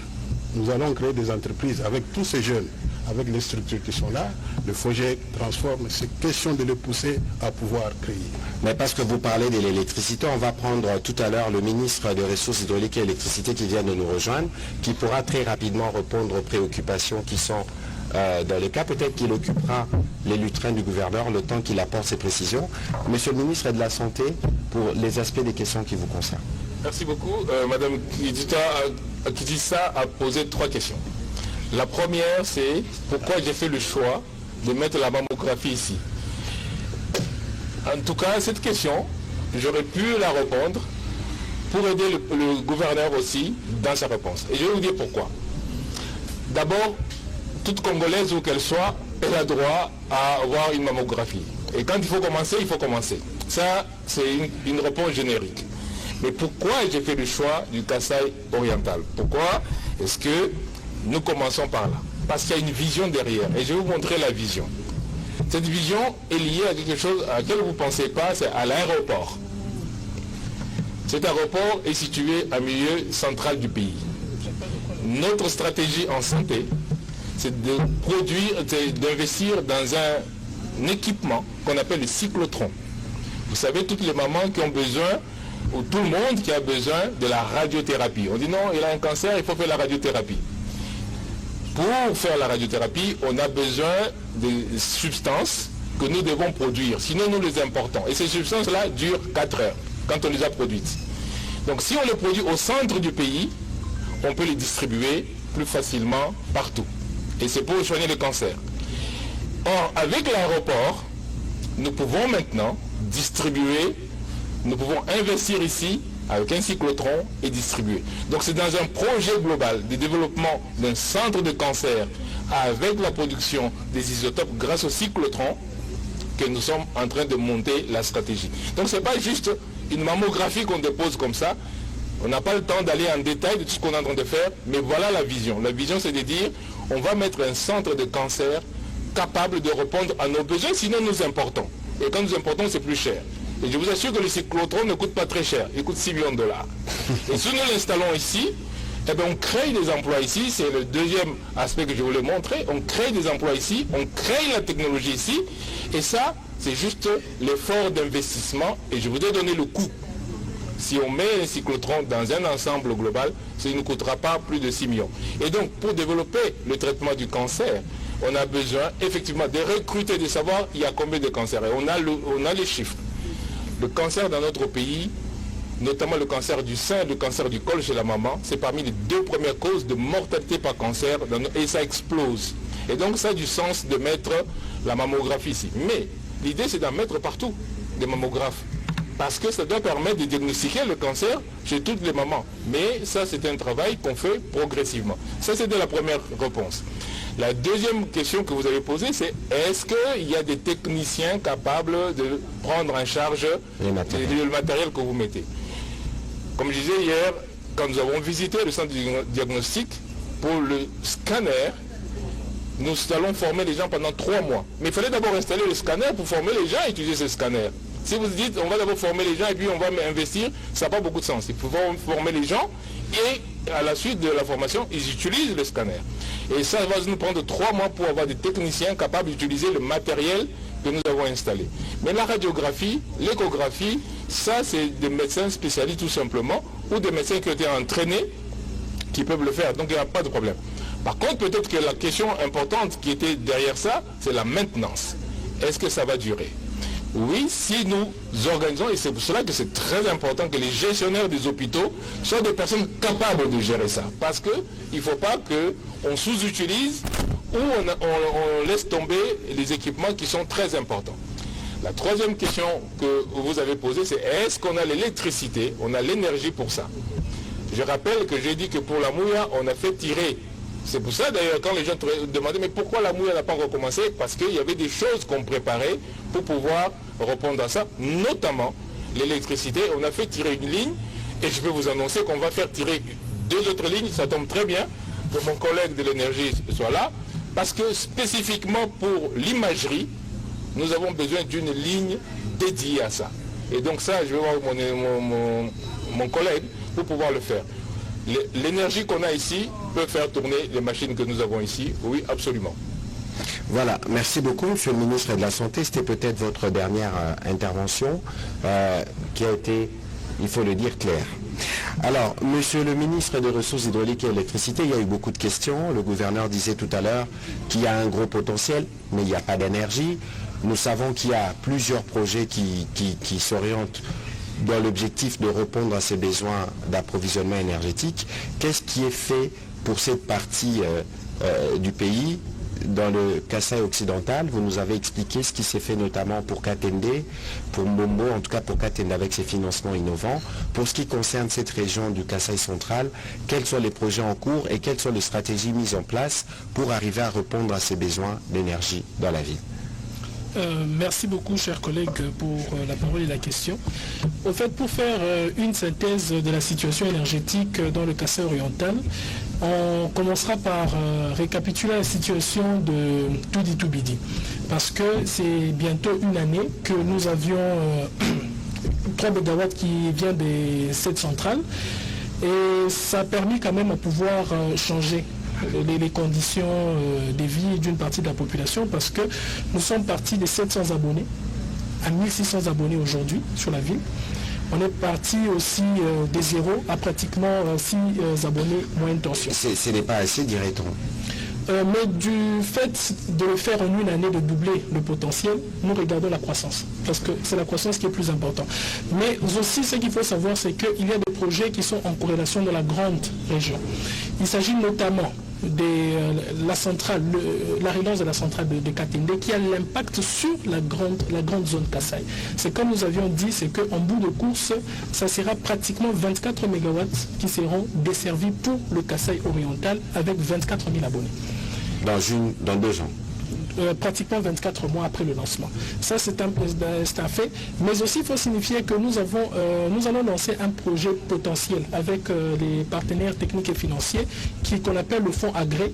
nous allons créer des entreprises avec tous ces jeunes, avec les structures qui sont là. Le projet transforme, c'est question de les pousser à pouvoir créer. Mais parce que vous parlez de l'électricité, on va prendre tout à l'heure le ministre des Ressources hydrauliques et électricité qui vient de nous rejoindre, qui pourra très rapidement répondre aux préoccupations qui sont dans le cas. Peut-être qu'il occupera les lutrins du gouverneur le temps qu'il apporte ses précisions. Monsieur le ministre de la Santé, pour les aspects des questions qui vous concernent. Merci beaucoup. Madame Kidissa a posé 3 questions. La première, c'est pourquoi j'ai fait le choix de mettre la mammographie ici. En tout cas, cette question, j'aurais pu la répondre pour aider le gouverneur aussi dans sa réponse. Et je vais vous dire pourquoi. D'abord, toute Congolaise, où qu'elle soit, elle a droit à avoir une mammographie. Et quand il faut commencer, il faut commencer. Ça, c'est une réponse générique. Mais pourquoi j'ai fait le choix du Kasaï oriental? Pourquoi est-ce que nous commençons par là? Parce qu'il y a une vision derrière. Et je vais vous montrer la vision. Cette vision est liée à quelque chose à laquelle vous ne pensez pas, c'est à l'aéroport. Cet aéroport est situé en milieu central du pays. Notre stratégie en santé, c'est de produire, d'investir dans un équipement qu'on appelle le cyclotron. Vous savez, toutes les mamans qui ont besoin, ou tout le monde qui a besoin de la radiothérapie. On dit non, il a un cancer, il faut faire la radiothérapie. Pour faire la radiothérapie, on a besoin de substances que nous devons produire, sinon nous les importons. Et ces substances-là durent 4 heures, quand on les a produites. Donc si on les produit au centre du pays, on peut les distribuer plus facilement partout. Et c'est pour soigner le cancer. Or, avec l'aéroport, nous pouvons maintenant distribuer, nous pouvons investir ici avec un cyclotron et distribuer. Donc c'est dans un projet global de développement d'un centre de cancer avec la production des isotopes grâce au cyclotron que nous sommes en train de monter la stratégie. Donc ce n'est pas juste une mammographie qu'on dépose comme ça. On n'a pas le temps d'aller en détail de tout ce qu'on est en train de faire, mais voilà la vision. La vision, c'est de dire, on va mettre un centre de cancer capable de répondre à nos besoins, sinon nous importons. Et quand nous importons, c'est plus cher. Et je vous assure que le cyclotron ne coûte pas très cher, il coûte 6 millions de dollars. Et si nous l'installons ici, eh bien, on crée des emplois ici, c'est le deuxième aspect que je voulais montrer, on crée des emplois ici, on crée la technologie ici, et ça, c'est juste l'effort d'investissement, et je voudrais donner le coût. Si on met un cyclotron dans un ensemble global, ça ne nous coûtera pas plus de 6 millions. Et donc, pour développer le traitement du cancer, on a besoin effectivement de recruter, de savoir il y a combien de cancers. Et on a les chiffres. Le cancer dans notre pays, notamment le cancer du sein et le cancer du col chez la maman, c'est parmi les 2 premières causes de mortalité par cancer et ça explose. Et donc ça a du sens de mettre la mammographie ici. Mais l'idée c'est d'en mettre partout, des mammographes. Parce que ça doit permettre de diagnostiquer le cancer chez toutes les mamans. Mais ça c'est un travail qu'on fait progressivement. Ça c'était la première réponse. La deuxième question que vous avez posée, c'est est-ce qu'il y a des techniciens capables de prendre en charge le matériel que vous mettez? Comme je disais hier, quand nous avons visité le centre de diagnostic, pour le scanner, nous allons former les gens pendant 3 mois. Mais il fallait d'abord installer le scanner pour former les gens à utiliser ce scanner. Si vous dites on va d'abord former les gens et puis on va investir, ça n'a pas beaucoup de sens. Il faut former les gens et à la suite de la formation, ils utilisent le scanner. Et ça va nous prendre 3 mois pour avoir des techniciens capables d'utiliser le matériel que nous avons installé. Mais la radiographie, l'échographie, ça c'est des médecins spécialistes tout simplement, ou des médecins qui ont été entraînés qui peuvent le faire. Donc il n'y a pas de problème. Par contre, peut-être que la question importante qui était derrière ça, c'est la maintenance. Est-ce que ça va durer? Oui, si nous organisons, et c'est pour cela que c'est très important que les gestionnaires des hôpitaux soient des personnes capables de gérer ça. Parce qu'il ne faut pas qu'on sous-utilise ou on laisse tomber les équipements qui sont très importants. La troisième question que vous avez posée, c'est est-ce qu'on a l'électricité, on a l'énergie pour ça? Je rappelle que j'ai dit que pour la Mouya, on a fait tirer. C'est pour ça d'ailleurs quand les gens demandaient mais pourquoi la Mouya n'a pas recommencé? Parce qu'il y avait des choses qu'on préparait pour pouvoir répondre à ça, notamment l'électricité. On a fait tirer une ligne et je peux vous annoncer qu'on va faire tirer 2 autres lignes, ça tombe très bien que mon collègue de l'énergie soit là, parce que spécifiquement pour l'imagerie, nous avons besoin d'une ligne dédiée à ça. Et donc ça, je vais voir mon collègue pour pouvoir le faire. L'énergie qu'on a ici peut faire tourner les machines que nous avons ici, oui, absolument. Voilà, merci beaucoup, Monsieur le ministre de la Santé. C'était peut-être votre dernière intervention qui a été, il faut le dire, claire. Alors, Monsieur le ministre des Ressources hydrauliques et électricité, il y a eu beaucoup de questions. Le gouverneur disait tout à l'heure qu'il y a un gros potentiel, mais il n'y a pas d'énergie. Nous savons qu'il y a plusieurs projets qui s'orientent dans l'objectif de répondre à ces besoins d'approvisionnement énergétique. Qu'est-ce qui est fait pour cette partie du pays dans le Kasaï occidental? Vous nous avez expliqué ce qui s'est fait notamment pour Katende, pour Mbombo, en tout cas pour Katende avec ses financements innovants. Pour ce qui concerne cette région du Kasaï central, quels sont les projets en cours et quelles sont les stratégies mises en place pour arriver à répondre à ces besoins d'énergie dans la ville? Merci beaucoup, chers collègues, pour la parole et la question. Au fait, pour faire une synthèse de la situation énergétique dans le Kasaï oriental, on commencera par récapituler la situation de Tudi Tubidi, parce que c'est bientôt une année que nous avions 3 MW qui vient de cette centrale, et ça a permis quand même à pouvoir changer les conditions de vie d'une partie de la population, parce que nous sommes partis de 700 abonnés à 1600 abonnés aujourd'hui sur la ville. On est parti aussi de 0 à pratiquement 6 abonnés moyenne tension. Ce n'est pas assez, dirait-on. Mais du fait de le faire en une année, de doubler le potentiel, nous regardons la croissance, parce que c'est la croissance qui est plus importante. Mais aussi, ce qu'il faut savoir, c'est qu'il y a des projets qui sont en corrélation dans la grande région. Il s'agit notamment la centrale, la relance de la centrale de Katende qui a l'impact sur la grande zone Kasaï. C'est comme nous avions dit, c'est qu'en bout de course, ça sera pratiquement 24 MW qui seront desservis pour le Kasaï oriental avec 24 000 abonnés. Dans 2 ans. Pratiquement 24 mois après le lancement. Ça, c'est un fait. Mais aussi, il faut signifier que nous allons lancer un projet potentiel avec les partenaires techniques et financiers qu'on appelle le fonds Agré,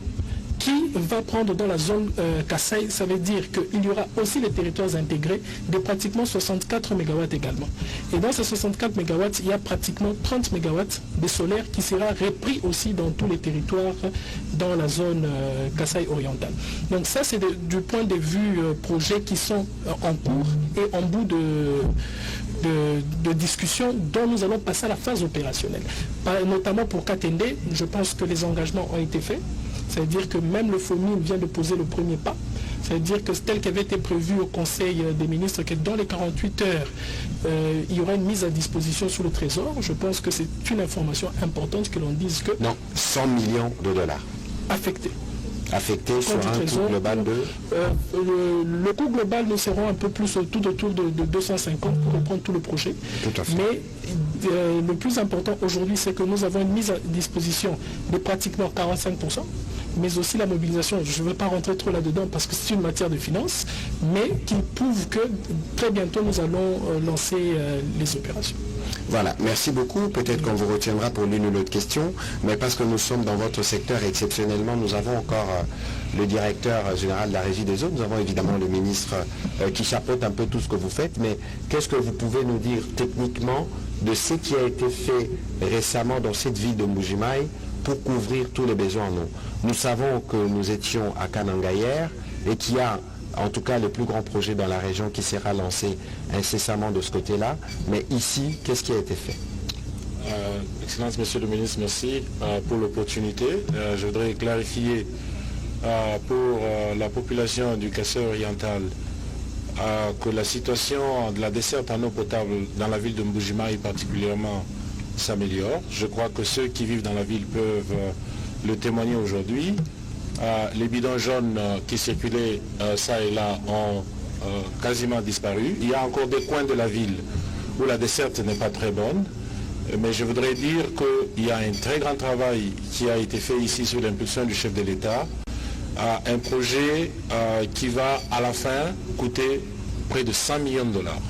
qui va prendre dans la zone Kasaï. Ça veut dire qu'il y aura aussi les territoires intégrés de pratiquement 64 MW également. Et dans ces 64 MW, il y a pratiquement 30 MW de solaire qui sera repris aussi dans tous les territoires dans la zone Kasaï orientale. Donc ça, c'est du point de vue projets qui sont en cours et en bout de discussion dont nous allons passer à la phase opérationnelle. Notamment pour Katende, je pense que les engagements ont été faits. C'est-à-dire que même le FOMI vient de poser le premier pas. C'est-à-dire que tel qu'avait été prévu au Conseil des ministres, que dans les 48 heures, il y aura une mise à disposition sous le Trésor. Je pense que c'est une information importante que l'on dise que... Non, 100 millions de dollars. Affectés. Affectés sur un coût global de... le coût global, nous serons un peu plus autour de 250 pour reprendre tout le projet. Tout à fait. Mais le plus important aujourd'hui, c'est que nous avons une mise à disposition de pratiquement 45%. Mais aussi la mobilisation, je ne veux pas rentrer trop là-dedans parce que c'est une matière de finances, mais qui prouve que très bientôt nous allons lancer les opérations. Voilà, merci beaucoup. Peut-être qu'on vous retiendra pour l'une ou l'autre question, mais parce que nous sommes dans votre secteur exceptionnellement, nous avons encore le directeur général de la Régie des eaux, nous avons évidemment le ministre qui chapeaute un peu tout ce que vous faites, mais qu'est-ce que vous pouvez nous dire techniquement de ce qui a été fait récemment dans cette ville de Mbuji-Mayi pour couvrir tous les besoins en eau? Nous savons que nous étions à Kananga hier et qu'il y a en tout cas le plus grand projet dans la région qui sera lancé incessamment de ce côté-là. Mais ici, qu'est-ce qui a été fait? Excellence, Monsieur le ministre, merci pour l'opportunité. Je voudrais clarifier pour la population du Kasaï oriental que la situation de la desserte en eau potable dans la ville de Mbuji-Mayi particulièrement s'améliore. Je crois que ceux qui vivent dans la ville peuvent le témoigner aujourd'hui. Les bidons jaunes qui circulaient ça et là ont quasiment disparu. Il y a encore des coins de la ville où la desserte n'est pas très bonne, mais je voudrais dire qu'il y a un très grand travail qui a été fait ici sous l'impulsion du chef de l'État, un projet qui va à la fin coûter près de 100 millions de dollars.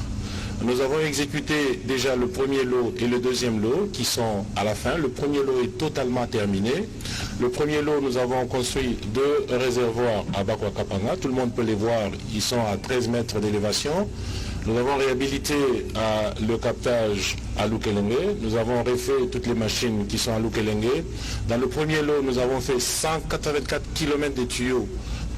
Nous avons exécuté déjà le premier lot et le deuxième lot qui sont à la fin. Le premier lot est totalement terminé. Le premier lot, nous avons construit 2 réservoirs à Bakwakapanga. Tout le monde peut les voir, ils sont à 13 mètres d'élévation. Nous avons réhabilité le captage à Lukelenge. Nous avons refait toutes les machines qui sont à Lukelenge. Dans le premier lot, nous avons fait 184 km de tuyaux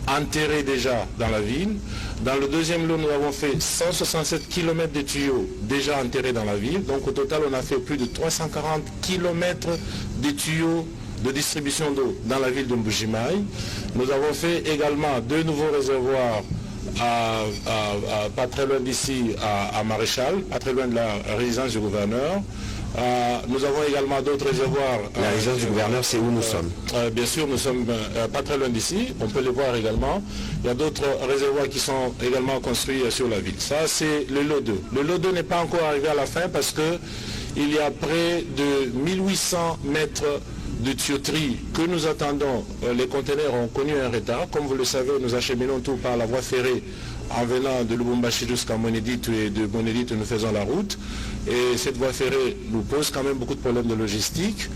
enterrés déjà dans la ville. Dans le deuxième lot, nous avons fait 167 km de tuyaux déjà enterrés dans la ville. Donc au total, on a fait plus de 340 km de tuyaux de distribution d'eau dans la ville de Mbuji-Mayi. Nous avons fait également 2 nouveaux réservoirs pas très loin d'ici, à Maréchal, pas très loin de la résidence du gouverneur. Nous avons également d'autres réservoirs. La résidence du gouverneur, c'est où nous sommes? Bien sûr, nous sommes pas très loin d'ici, on peut les voir également. Il y a d'autres réservoirs qui sont également construits sur la ville. Ça, c'est le lot 2. Le lot 2 n'est pas encore arrivé à la fin parce qu'il y a près de 1800 mètres de tuyauterie que nous attendons. Les conteneurs ont connu un retard. Comme vous le savez, nous acheminons tout par la voie ferrée en venant de Lubumbashi jusqu'à Mweneditu et de Mweneditu nous faisons la route. Et cette voie ferrée nous pose quand même beaucoup de problèmes de logistique.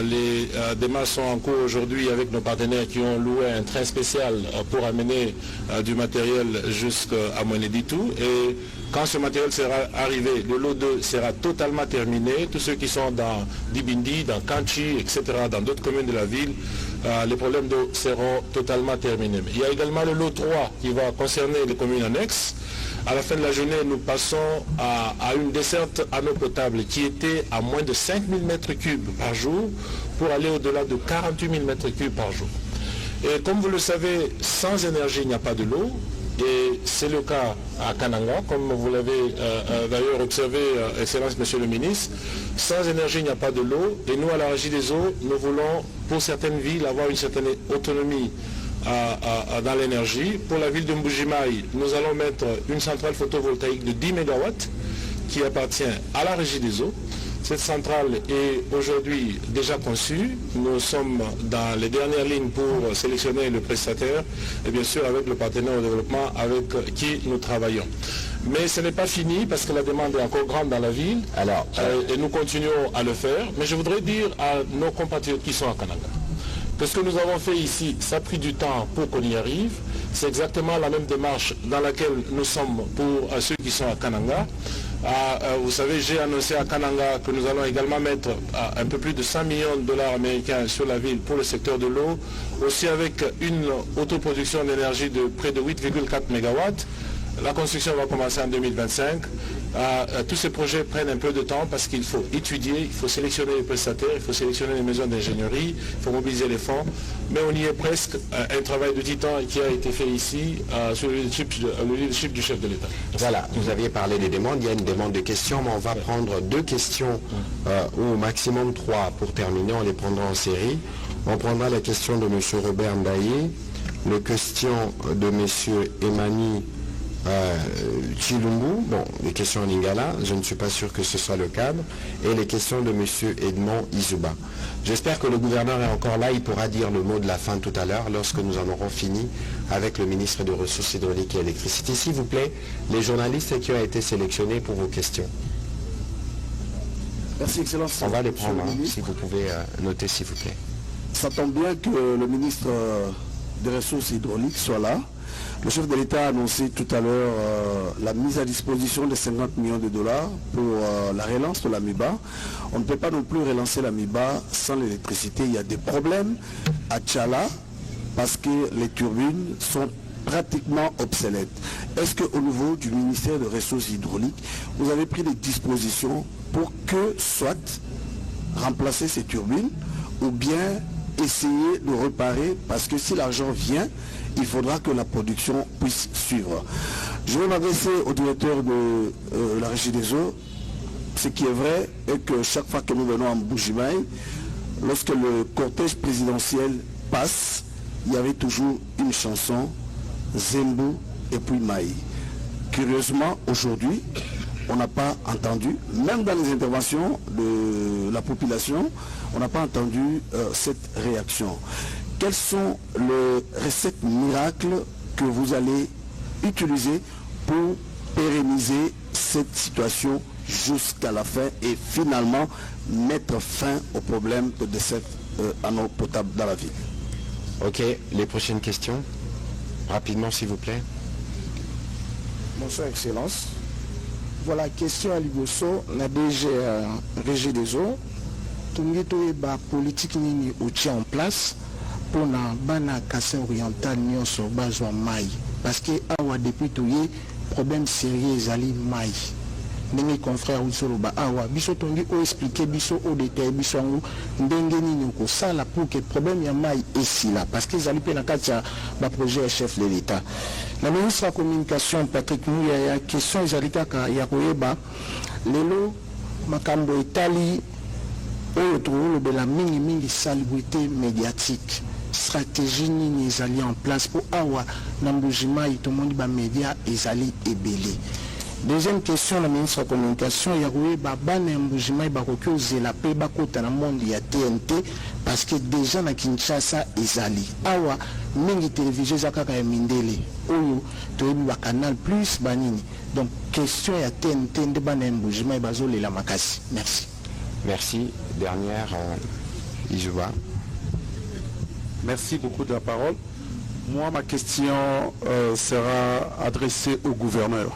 Les démarches sont en cours aujourd'hui avec nos partenaires qui ont loué un train spécial pour amener du matériel jusqu'à Mweneditu. Et quand ce matériel sera arrivé, le lot 2 sera totalement terminé. Tous ceux qui sont dans Dibindi, dans Kanchi, etc., dans d'autres communes de la ville, les problèmes d'eau seront totalement terminés. Mais il y a également le lot 3 qui va concerner les communes annexes. À la fin de la journée, nous passons à une desserte en eau potable qui était à moins de 5000 m3 par jour pour aller au-delà de 48 000 m3 par jour. Et comme vous le savez, sans énergie, il n'y a pas de l'eau. Et c'est le cas à Kananga, comme vous l'avez d'ailleurs observé, Excellence Monsieur le Ministre. Sans énergie, il n'y a pas de l'eau. Et nous, à la Régie des eaux, nous voulons, pour certaines villes, avoir une certaine autonomie dans l'énergie. Pour la ville de Mbujimaï, nous allons mettre une centrale photovoltaïque de 10 MW qui appartient à la Régie des eaux. Cette centrale est aujourd'hui déjà conçue. Nous sommes dans les dernières lignes pour sélectionner le prestataire et bien sûr avec le partenaire au développement avec qui nous travaillons. Mais ce n'est pas fini parce que la demande est encore grande dans la ville. Alors, et nous continuons à le faire. Mais je voudrais dire à nos compatriotes qui sont à Kananga que ce que nous avons fait ici, ça a pris du temps pour qu'on y arrive. C'est exactement la même démarche dans laquelle nous sommes pour ceux qui sont à Kananga. Vous savez, j'ai annoncé à Kananga que nous allons également mettre un peu plus de 100 millions de dollars américains sur la ville pour le secteur de l'eau, aussi avec une autoproduction d'énergie de près de 8,4 MW. La construction va commencer en 2025. Tous ces projets prennent un peu de temps parce qu'il faut étudier, il faut sélectionner les prestataires, il faut sélectionner les maisons d'ingénierie, il faut mobiliser les fonds. Mais on y est presque. Un travail de titan qui a été fait ici sur le leadership du chef de l'État. Voilà, vous aviez parlé des demandes, il y a une demande de questions, mais on va prendre 2 questions ou au maximum 3 pour terminer, on les prendra en série. On prendra la question de M. Robert Ndaye, la question de M. Emani Chilumbu, bon, les questions en lingala, je ne suis pas sûr que ce soit le cadre, et les questions de M. Edmond Izuba. J'espère que le gouverneur est encore là, il pourra dire le mot de la fin tout à l'heure, lorsque nous en aurons fini avec le ministre des Ressources hydrauliques et électricité. S'il vous plaît, les journalistes qui ont été sélectionnés pour vos questions. Merci, Excellence. On va les prendre, hein, si vous pouvez noter, s'il vous plaît. Ça tombe bien que le ministre des Ressources hydrauliques soit là. Le chef de l'État a annoncé tout à l'heure la mise à disposition de 50 millions de dollars pour la relance de l'AMIBA. On ne peut pas non plus relancer l'AMIBA sans l'électricité. Il y a des problèmes à Tchala parce que les turbines sont pratiquement obsolètes. Est-ce qu'au niveau du ministère des Ressources hydrauliques, vous avez pris des dispositions pour que soit remplacer ces turbines ou bien essayer de réparer, parce que si l'argent vient, il faudra que la production puisse suivre. Je vais m'adresser au directeur de la Régie des eaux. Ce qui est vrai est que chaque fois que nous venons en Mbujimaï, lorsque le cortège présidentiel passe, il y avait toujours une chanson, Zembu et puis Maï. Curieusement, aujourd'hui, on n'a pas entendu, même dans les interventions de la population, on n'a pas entendu cette réaction. Quelles sont les recettes miracles que vous allez utiliser pour pérenniser cette situation jusqu'à la fin et finalement mettre fin au problème de décès en eau potable dans la ville? Ok, les prochaines questions. Rapidement, s'il vous plaît. Bonsoir, Excellence. Voilà, question à Liboso, la DG Régie des eaux. Tungito eba politique nini outil en place pour na bana Kassai oriental nyonso bazwa mai parce que awa depuis touye problème sérieux ezali mai. Ndenge confrère Usoloba awa biso tongi o expliquer biso au détail biso ngo ndenge nini ko sala pour que problème ya mai ici là parce que ezali pe na kati ya ba projet chef de l'État. La ministre de la communication Patrick Mouya ya question ezali kaka ya koyeba lelo makambo etali oyo tolobela mingi salubrité médiatique stratégie nini ezali en place pour awa na Mbujimaï tomondi ba média ezali ebele. Deuxième question, la ministre de la communication, il y a eu Bana Mbujimaï bakoki ozela pe bakota na monde ya TNT parce que déjà na Kinshasa ezali. Awa mingi télévision zakaka ya mindele oyo toyebi ba Canal Plus banini. Donc question ya TNT nde Bana Mbujimaï bazolela makasi. Merci. Merci. Dernière, Ijuba. Merci beaucoup de la parole. Moi, ma question sera adressée au gouverneur.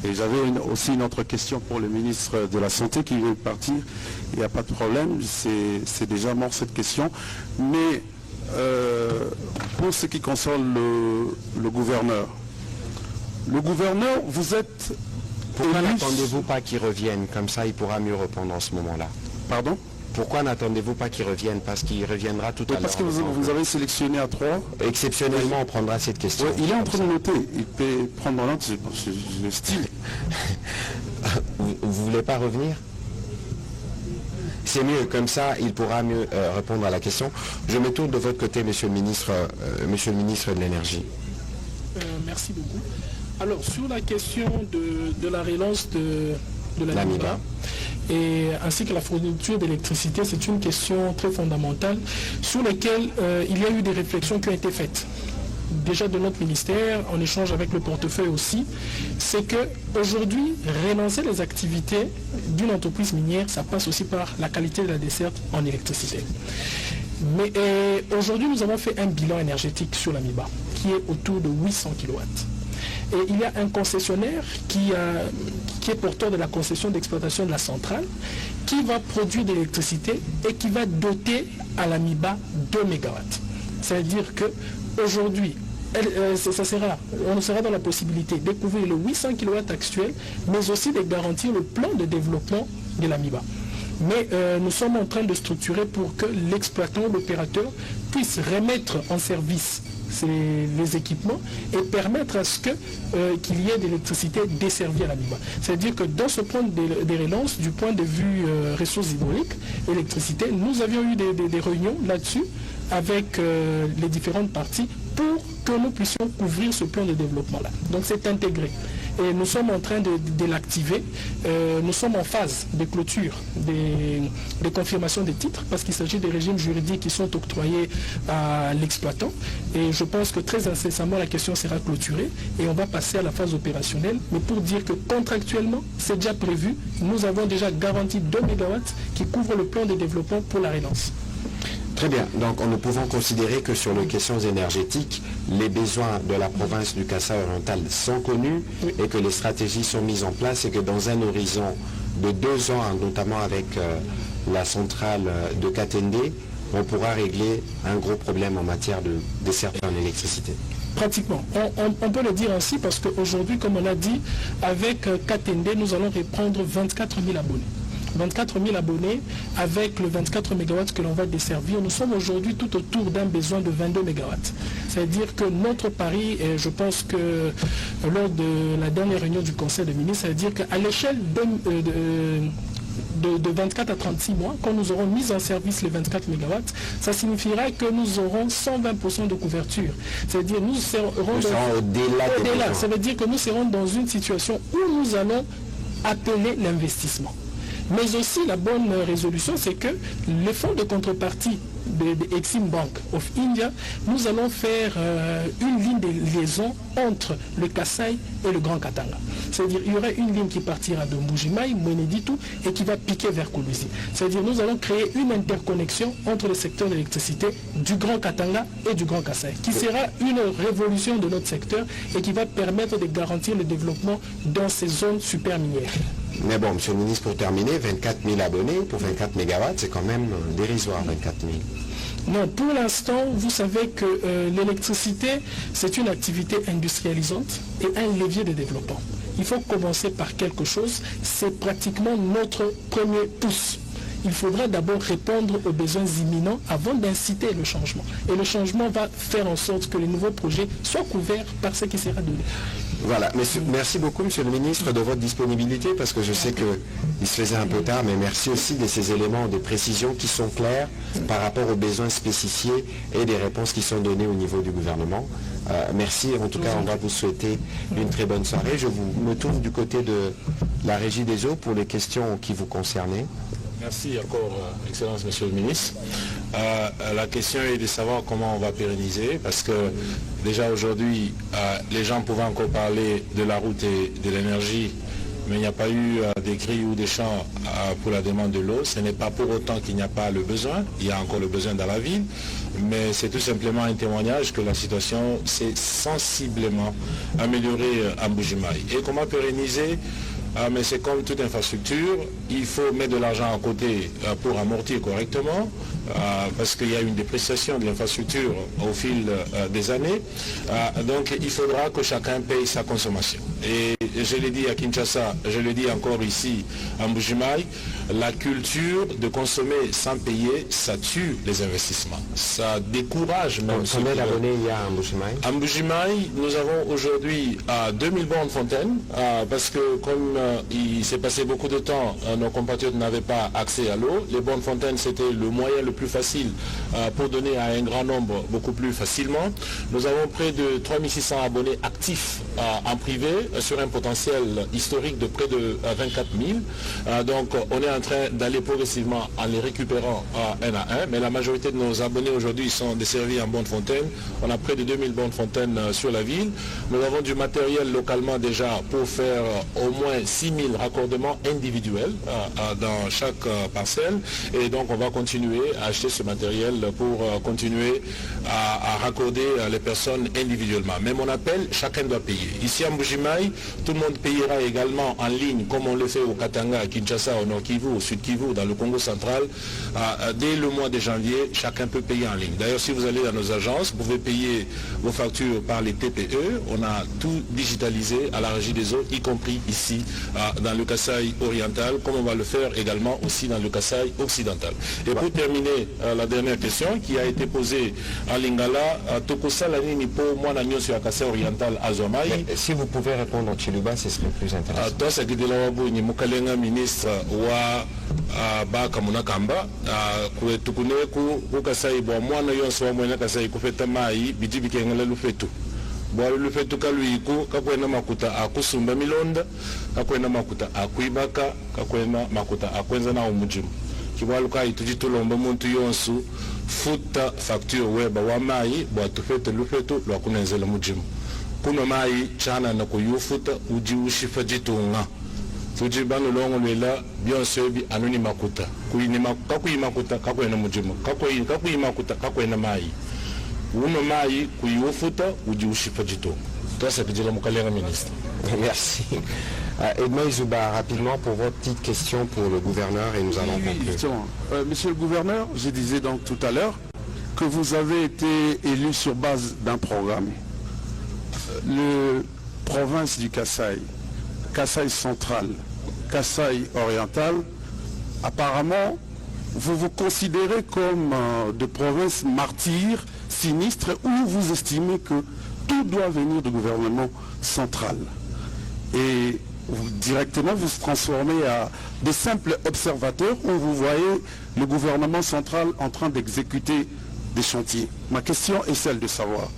Et j'avais aussi une autre question pour le ministre de la Santé qui vient de partir. Il n'y a pas de problème, c'est déjà mort cette question. Mais pour ce qui concerne le gouverneur, vous êtes... Pourquoi n'attendez-vous pas qu'il revienne? Comme ça, il pourra mieux répondre en ce moment-là. Pardon? Pourquoi n'attendez-vous pas qu'il revienne? Parce qu'il reviendra tout à l'heure. Parce que vous avez sélectionné à 3. Exceptionnellement, on prendra cette question. Ouais, il est en train de noter. Il peut prendre en note le style. Vous ne voulez pas revenir? c'est mieux, comme ça, il pourra mieux répondre à la question. Je me tourne de votre côté, monsieur le ministre de l'Énergie. Merci beaucoup. Alors, sur la question de la relance de la MIBA, et ainsi que la fourniture d'électricité, c'est une question très fondamentale sur laquelle il y a eu des réflexions qui ont été faites. Déjà de notre ministère, en échange avec le portefeuille aussi, c'est qu'aujourd'hui, relancer les activités d'une entreprise minière, ça passe aussi par la qualité de la desserte en électricité. Mais aujourd'hui, nous avons fait un bilan énergétique sur la MIBA, qui est autour de 800 kW. Et il y a un concessionnaire qui est porteur de la concession d'exploitation de la centrale, qui va produire de l'électricité et qui va doter à la MIBA 2 MW. C'est-à-dire qu'aujourd'hui, on sera dans la possibilité de couvrir le 800 kW actuel, mais aussi de garantir le plan de développement de la MIBA. Mais nous sommes en train de structurer pour que l'exploitant, l'opérateur, puisse remettre en service les équipements et permettre à ce qu'il y ait de l'électricité desservie à la MIBA. C'est-à-dire que dans ce point des relances, du point de vue ressources hydrauliques, électricité, nous avions eu des réunions là-dessus avec les différentes parties pour que nous puissions couvrir ce plan de développement-là. Donc c'est intégré. Et nous sommes en train de l'activer. Nous sommes en phase de clôture des confirmations des titres parce qu'il s'agit des régimes juridiques qui sont octroyés à l'exploitant. Et je pense que très incessamment, la question sera clôturée et on va passer à la phase opérationnelle. Mais pour dire que contractuellement, c'est déjà prévu. Nous avons déjà garanti 2 MW qui couvrent le plan de développement pour la relance. Très bien. Donc, nous pouvons considérer que sur les questions énergétiques, les besoins de la province du Kasaï oriental sont connus et que les stratégies sont mises en place et que dans un horizon de 2 ans, notamment avec la centrale de Katende, on pourra régler un gros problème en matière de desserte en électricité. Pratiquement. On peut le dire ainsi parce qu'aujourd'hui, comme on a dit, avec Katende, nous allons reprendre 24 000 abonnés. 24 000 abonnés avec le 24 MW que l'on va desservir. Nous sommes aujourd'hui tout autour d'un besoin de 22 MW. C'est-à-dire que notre pari, et je pense que lors de la dernière réunion du Conseil des ministres, c'est-à-dire qu'à l'échelle de 24 à 36 mois, quand nous aurons mis en service les 24 MW, ça signifiera que nous aurons 120% de couverture. C'est-à-dire nous serons au-delà. Ça veut dire que nous serons dans une situation où nous allons appeler l'investissement. Mais aussi la bonne résolution, c'est que les fonds de contrepartie de Exim Bank of India, nous allons faire une ligne de liaison entre le Kasaï et le Grand Katanga. C'est-à-dire qu'il y aura une ligne qui partira de Mbujimaï, Mweneditu et qui va piquer vers Kolwezi. C'est-à-dire nous allons créer une interconnexion entre le secteur d'électricité du Grand Katanga et du Grand Kasaï, qui sera une révolution de notre secteur et qui va permettre de garantir le développement dans ces zones super minières. Mais bon, monsieur le ministre, pour terminer, 24 000 abonnés pour 24 MW, c'est quand même dérisoire, 24 000. Non, pour l'instant, vous savez que l'électricité, c'est une activité industrialisante et un levier de développement. Il faut commencer par quelque chose, c'est pratiquement notre premier pouce. Il faudra d'abord répondre aux besoins imminents avant d'inciter le changement. Et le changement va faire en sorte que les nouveaux projets soient couverts par ce qui sera donné. Voilà, merci beaucoup monsieur le ministre de votre disponibilité parce que je sais qu'il se faisait un peu tard, mais merci aussi de ces éléments, des précisions qui sont claires par rapport aux besoins spécifiés et des réponses qui sont données au niveau du gouvernement. Merci, en tout cas on va vous souhaiter une très bonne soirée. Je me tourne du côté de la Régie des eaux pour les questions qui vous concernaient. Merci encore, Excellence, Monsieur le Ministre. La question est de savoir comment on va pérenniser, parce que déjà aujourd'hui, les gens pouvaient encore parler de la route et de l'énergie, mais il n'y a pas eu des grilles ou des champs pour la demande de l'eau. Ce n'est pas pour autant qu'il n'y a pas le besoin, il y a encore le besoin dans la ville, mais c'est tout simplement un témoignage que la situation s'est sensiblement améliorée à Mbujimaï. Et comment pérenniser? Mais c'est comme toute infrastructure, il faut mettre de l'argent à côté pour amortir correctement, parce qu'il y a une dépréciation de l'infrastructure au fil des années. Donc il faudra que chacun paye sa consommation. Et je l'ai dit à Kinshasa, je le dis encore ici à Mbujimaï, la culture de consommer sans payer, ça tue les investissements. Ça décourage même. Combien d'abonnés il y a à Mbujimaï? À Mbujimaï, nous avons aujourd'hui 2000 bornes fontaines, parce que comme il s'est passé beaucoup de temps, nos compatriotes n'avaient pas accès à l'eau. Les bornes fontaines, c'était le moyen le plus facile pour donner à un grand nombre beaucoup plus facilement. Nous avons près de 3600 abonnés actifs en privé sur un potentiel historique de près de 24 000. Donc on est en train d'aller progressivement en les récupérant un à un, mais la majorité de nos abonnés aujourd'hui sont desservis en bornes fontaines. On a près de 2000 bornes fontaines sur la ville. Nous avons du matériel localement déjà pour faire au moins 6000 raccordements individuels dans chaque parcelle, et donc on va continuer à acheter ce matériel pour continuer à raccorder les personnes individuellement. Mais mon appel, chacun doit payer. Ici à Mbujimaï, tout le monde payera également en ligne, comme on le fait au Katanga, à Kinshasa, au Nord Kivu, au Sud Kivu, dans le Congo central. Dès le mois de janvier, chacun peut payer en ligne. D'ailleurs, si vous allez dans nos agences, vous pouvez payer vos factures par les TPE. On a tout digitalisé à la Régie des eaux, y compris ici dans le Kasaï oriental, comme on va le faire également aussi dans le Kasaï occidental. Et pour terminer, la dernière question qui a été posée à Lingala, Tokosa Lanini pour moi sur le Kasaï oriental à Zomaï. Si vous pouvez répondre en Chiluba, ce serait plus intéressant. Toi, c'est que de la Wabouni, Mukalenga ministre wa Baka Munakamba, Tukune ku Kasaï, bon, moi, nous sommes en Kasaï, Kufetamaï, Bidibi Kengala Lufetu. Bwali lufetu kaluiku kakwena makuta akusumba milonda, kakwena makuta akuibaka, kakwena makuta akwenza na umujimu. Kibwalu kai tujitulomba muntu yonsu futa facture weba wa mai bwa tufete lufetu lwa kunenzela mujimu. Kuno mai chana na kuyufuta uji ushifa jitunga. Tuji banu longo lela bionsebi anuni makuta. Kakuyi makuta kakwena mujimu. Kakuyi makuta kakwena mai. Uno mai kuyufuta uji ushifa jitunga. Toi c'est que Mukalenga ministre. Merci. Edmond Izouba, rapidement pour votre petite question pour le gouverneur et nous allons conclure. Monsieur le gouverneur, je disais donc tout à l'heure que vous avez été élu sur base d'un programme. Le province du Kasaï, Kasaï central, Kasaï oriental, apparemment, vous vous considérez comme de province martyre, sinistre, où vous estimez que tout doit venir du gouvernement central. Et directement vous se transformez à des simples observateurs où vous voyez le gouvernement central en train d'exécuter des chantiers. Ma question est celle de savoir,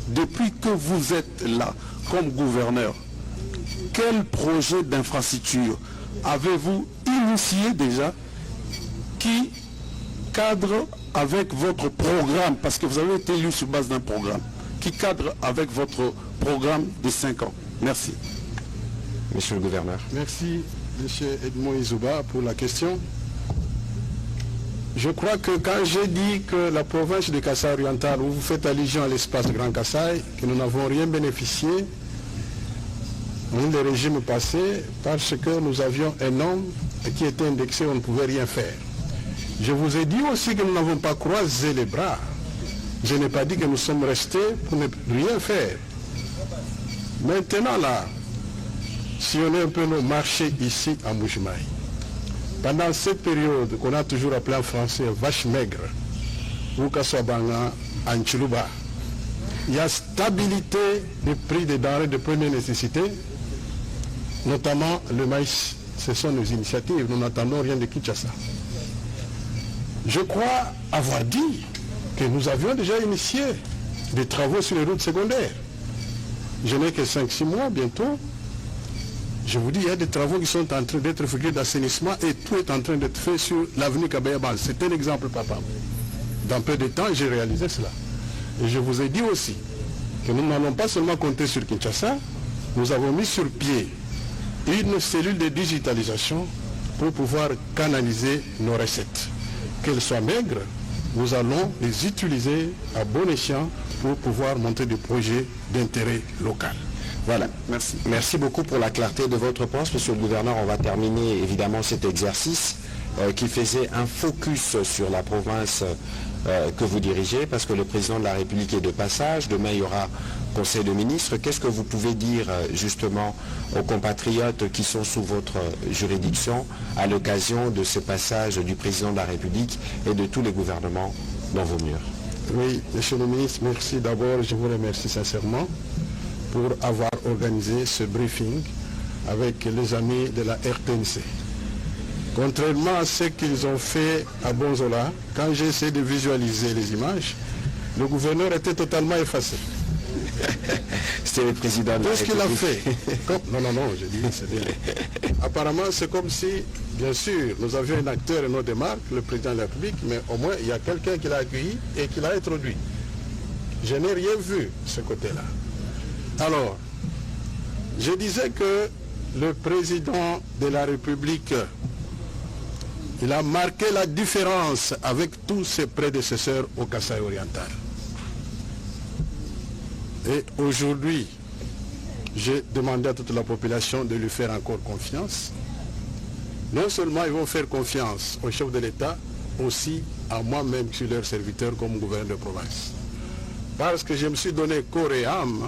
depuis que vous êtes là comme gouverneur, quel projet d'infrastructure avez-vous initié déjà qui cadre avec votre programme, parce que vous avez été élu sur base d'un programme, qui cadre avec votre programme de 5 ans? Merci. Monsieur le gouverneur. Merci, Monsieur Edmond Izouba, pour la question. Je crois que quand j'ai dit que la province de Kasaï oriental, où vous faites allusion à l'espace Grand Kasaï, que nous n'avons rien bénéficié dans le régime passé, parce que nous avions un homme qui était indexé, on ne pouvait rien faire. Je vous ai dit aussi que nous n'avons pas croisé les bras. Je n'ai pas dit que nous sommes restés pour ne rien faire. Maintenant là, si on est un peu nos marchés ici à Mbujimaï, pendant cette période qu'on a toujours appelée en français vache maigre, ou Kaswabanga, en Chiluba, il y a stabilité des prix des denrées de première nécessité, notamment le maïs. Ce sont nos initiatives, nous n'attendons rien de Kinshasa. Je crois avoir dit que nous avions déjà initié des travaux sur les routes secondaires. Je n'ai que 5-6 mois bientôt. Je vous dis, il y a des travaux qui sont en train d'être faits d'assainissement et tout est en train d'être fait sur l'avenue Kabayabal. C'est un exemple, papa. Dans peu de temps, j'ai réalisé cela. Et je vous ai dit aussi que nous n'allons pas seulement compter sur Kinshasa, nous avons mis sur pied une cellule de digitalisation pour pouvoir canaliser nos recettes. Qu'elles soient maigres, nous allons les utiliser à bon escient pour pouvoir monter des projets d'intérêt local. Voilà, merci. Merci beaucoup pour la clarté de votre réponse, monsieur le gouverneur. On va terminer évidemment cet exercice qui faisait un focus sur la province que vous dirigez, parce que le président de la République est de passage. Demain, il y aura Conseil de ministres. Qu'est-ce que vous pouvez dire justement aux compatriotes qui sont sous votre juridiction à l'occasion de ce passage du président de la République et de tous les gouvernements dans vos murs? Oui, monsieur le ministre, merci. D'abord, je vous remercie sincèrement pour avoir organisé ce briefing avec les amis de la RTNC. Contrairement à ce qu'ils ont fait à Bonzola, quand j'ai essayé de visualiser les images, le gouverneur était totalement effacé. C'était le président de la République. Tout ce qu'il a fait. Non, je dis, c'est bien. Apparemment, c'est comme si, bien sûr, nous avions un acteur et non des marques, le président de la République, mais au moins, il y a quelqu'un qui l'a accueilli et qui l'a introduit. Je n'ai rien vu de ce côté-là. Alors, je disais que le président de la République, il a marqué la différence avec tous ses prédécesseurs au Kasaï oriental. Et aujourd'hui, j'ai demandé à toute la population de lui faire encore confiance. Non seulement ils vont faire confiance au chef de l'État, aussi à moi-même, je suis leur serviteur comme gouverneur de province. Parce que je me suis donné corps et âme,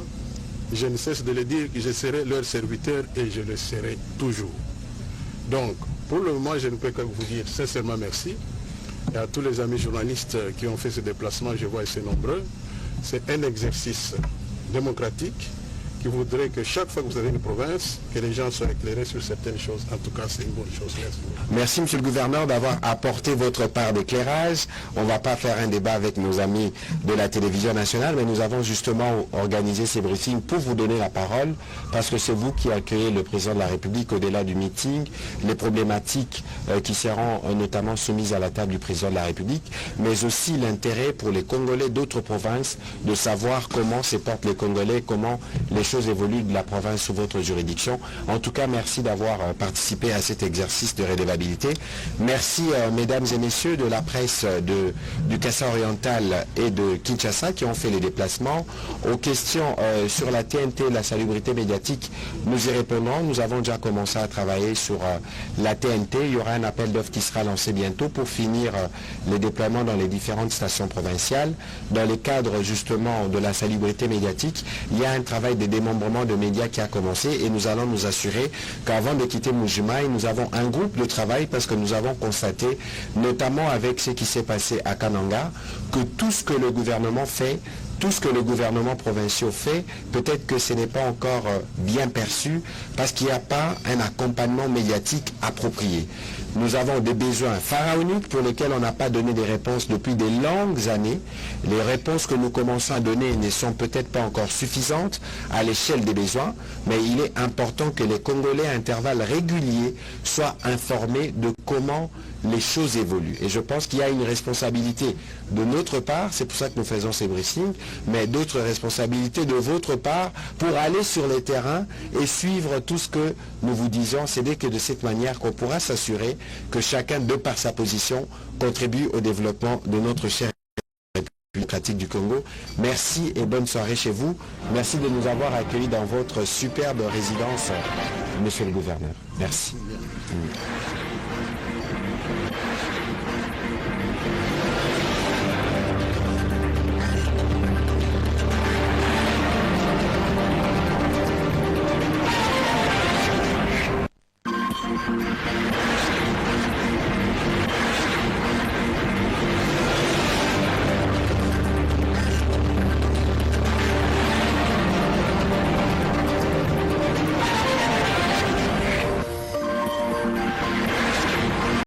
je ne cesse de le dire que je serai leur serviteur et je le serai toujours. Donc, pour le moment, je ne peux que vous dire sincèrement merci. Et à tous les amis journalistes qui ont fait ce déplacement, je vois assez nombreux. C'est un exercice démocratique qui voudrait que chaque fois que vous avez une province, que les gens soient éclairés sur certaines choses. En tout cas, c'est une bonne chose. Merci. Merci, monsieur le gouverneur, d'avoir apporté votre part d'éclairage. On ne va pas faire un débat avec nos amis de la télévision nationale, mais nous avons justement organisé ces briefings pour vous donner la parole, parce que c'est vous qui accueillez le président de la République au-delà du meeting, les problématiques qui seront notamment soumises à la table du président de la République, mais aussi l'intérêt pour les Congolais d'autres provinces de savoir comment se portent les Congolais, comment les choses évoluent de la province sous votre juridiction. En tout cas, merci d'avoir participé à cet exercice de redevabilité. Merci, mesdames et messieurs de la presse du Kasaï oriental et de Kinshasa qui ont fait les déplacements. Aux questions sur la TNT, la salubrité médiatique, nous y répondons. Nous avons déjà commencé à travailler sur la TNT. Il y aura un appel d'offres qui sera lancé bientôt pour finir les déploiements dans les différentes stations provinciales. Dans le cadre justement de la salubrité médiatique, il y a un travail de démembrement de médias qui a commencé et nous allons nous assurer qu'avant de quitter Mbuji-Mayi, nous avons un groupe de travail parce que nous avons constaté, notamment avec ce qui s'est passé à Kananga, que tout ce que le gouvernement fait, tout ce que le gouvernement provincial fait, peut-être que ce n'est pas encore bien perçu parce qu'il n'y a pas un accompagnement médiatique approprié. Nous avons des besoins pharaoniques pour lesquels on n'a pas donné des réponses depuis des longues années. Les réponses que nous commençons à donner ne sont peut-être pas encore suffisantes à l'échelle des besoins, mais il est important que les Congolais à intervalles réguliers soient informés de comment les choses évoluent. Et je pense qu'il y a une responsabilité de notre part, c'est pour ça que nous faisons ces briefings, mais d'autres responsabilités de votre part pour aller sur le terrain et suivre tout ce que nous vous disons. C'est dès que de cette manière qu'on pourra s'assurer que chacun, de par sa position, contribue au développement de notre chère République démocratique du Congo. Merci et bonne soirée chez vous. Merci de nous avoir accueillis dans votre superbe résidence, monsieur le gouverneur. Merci.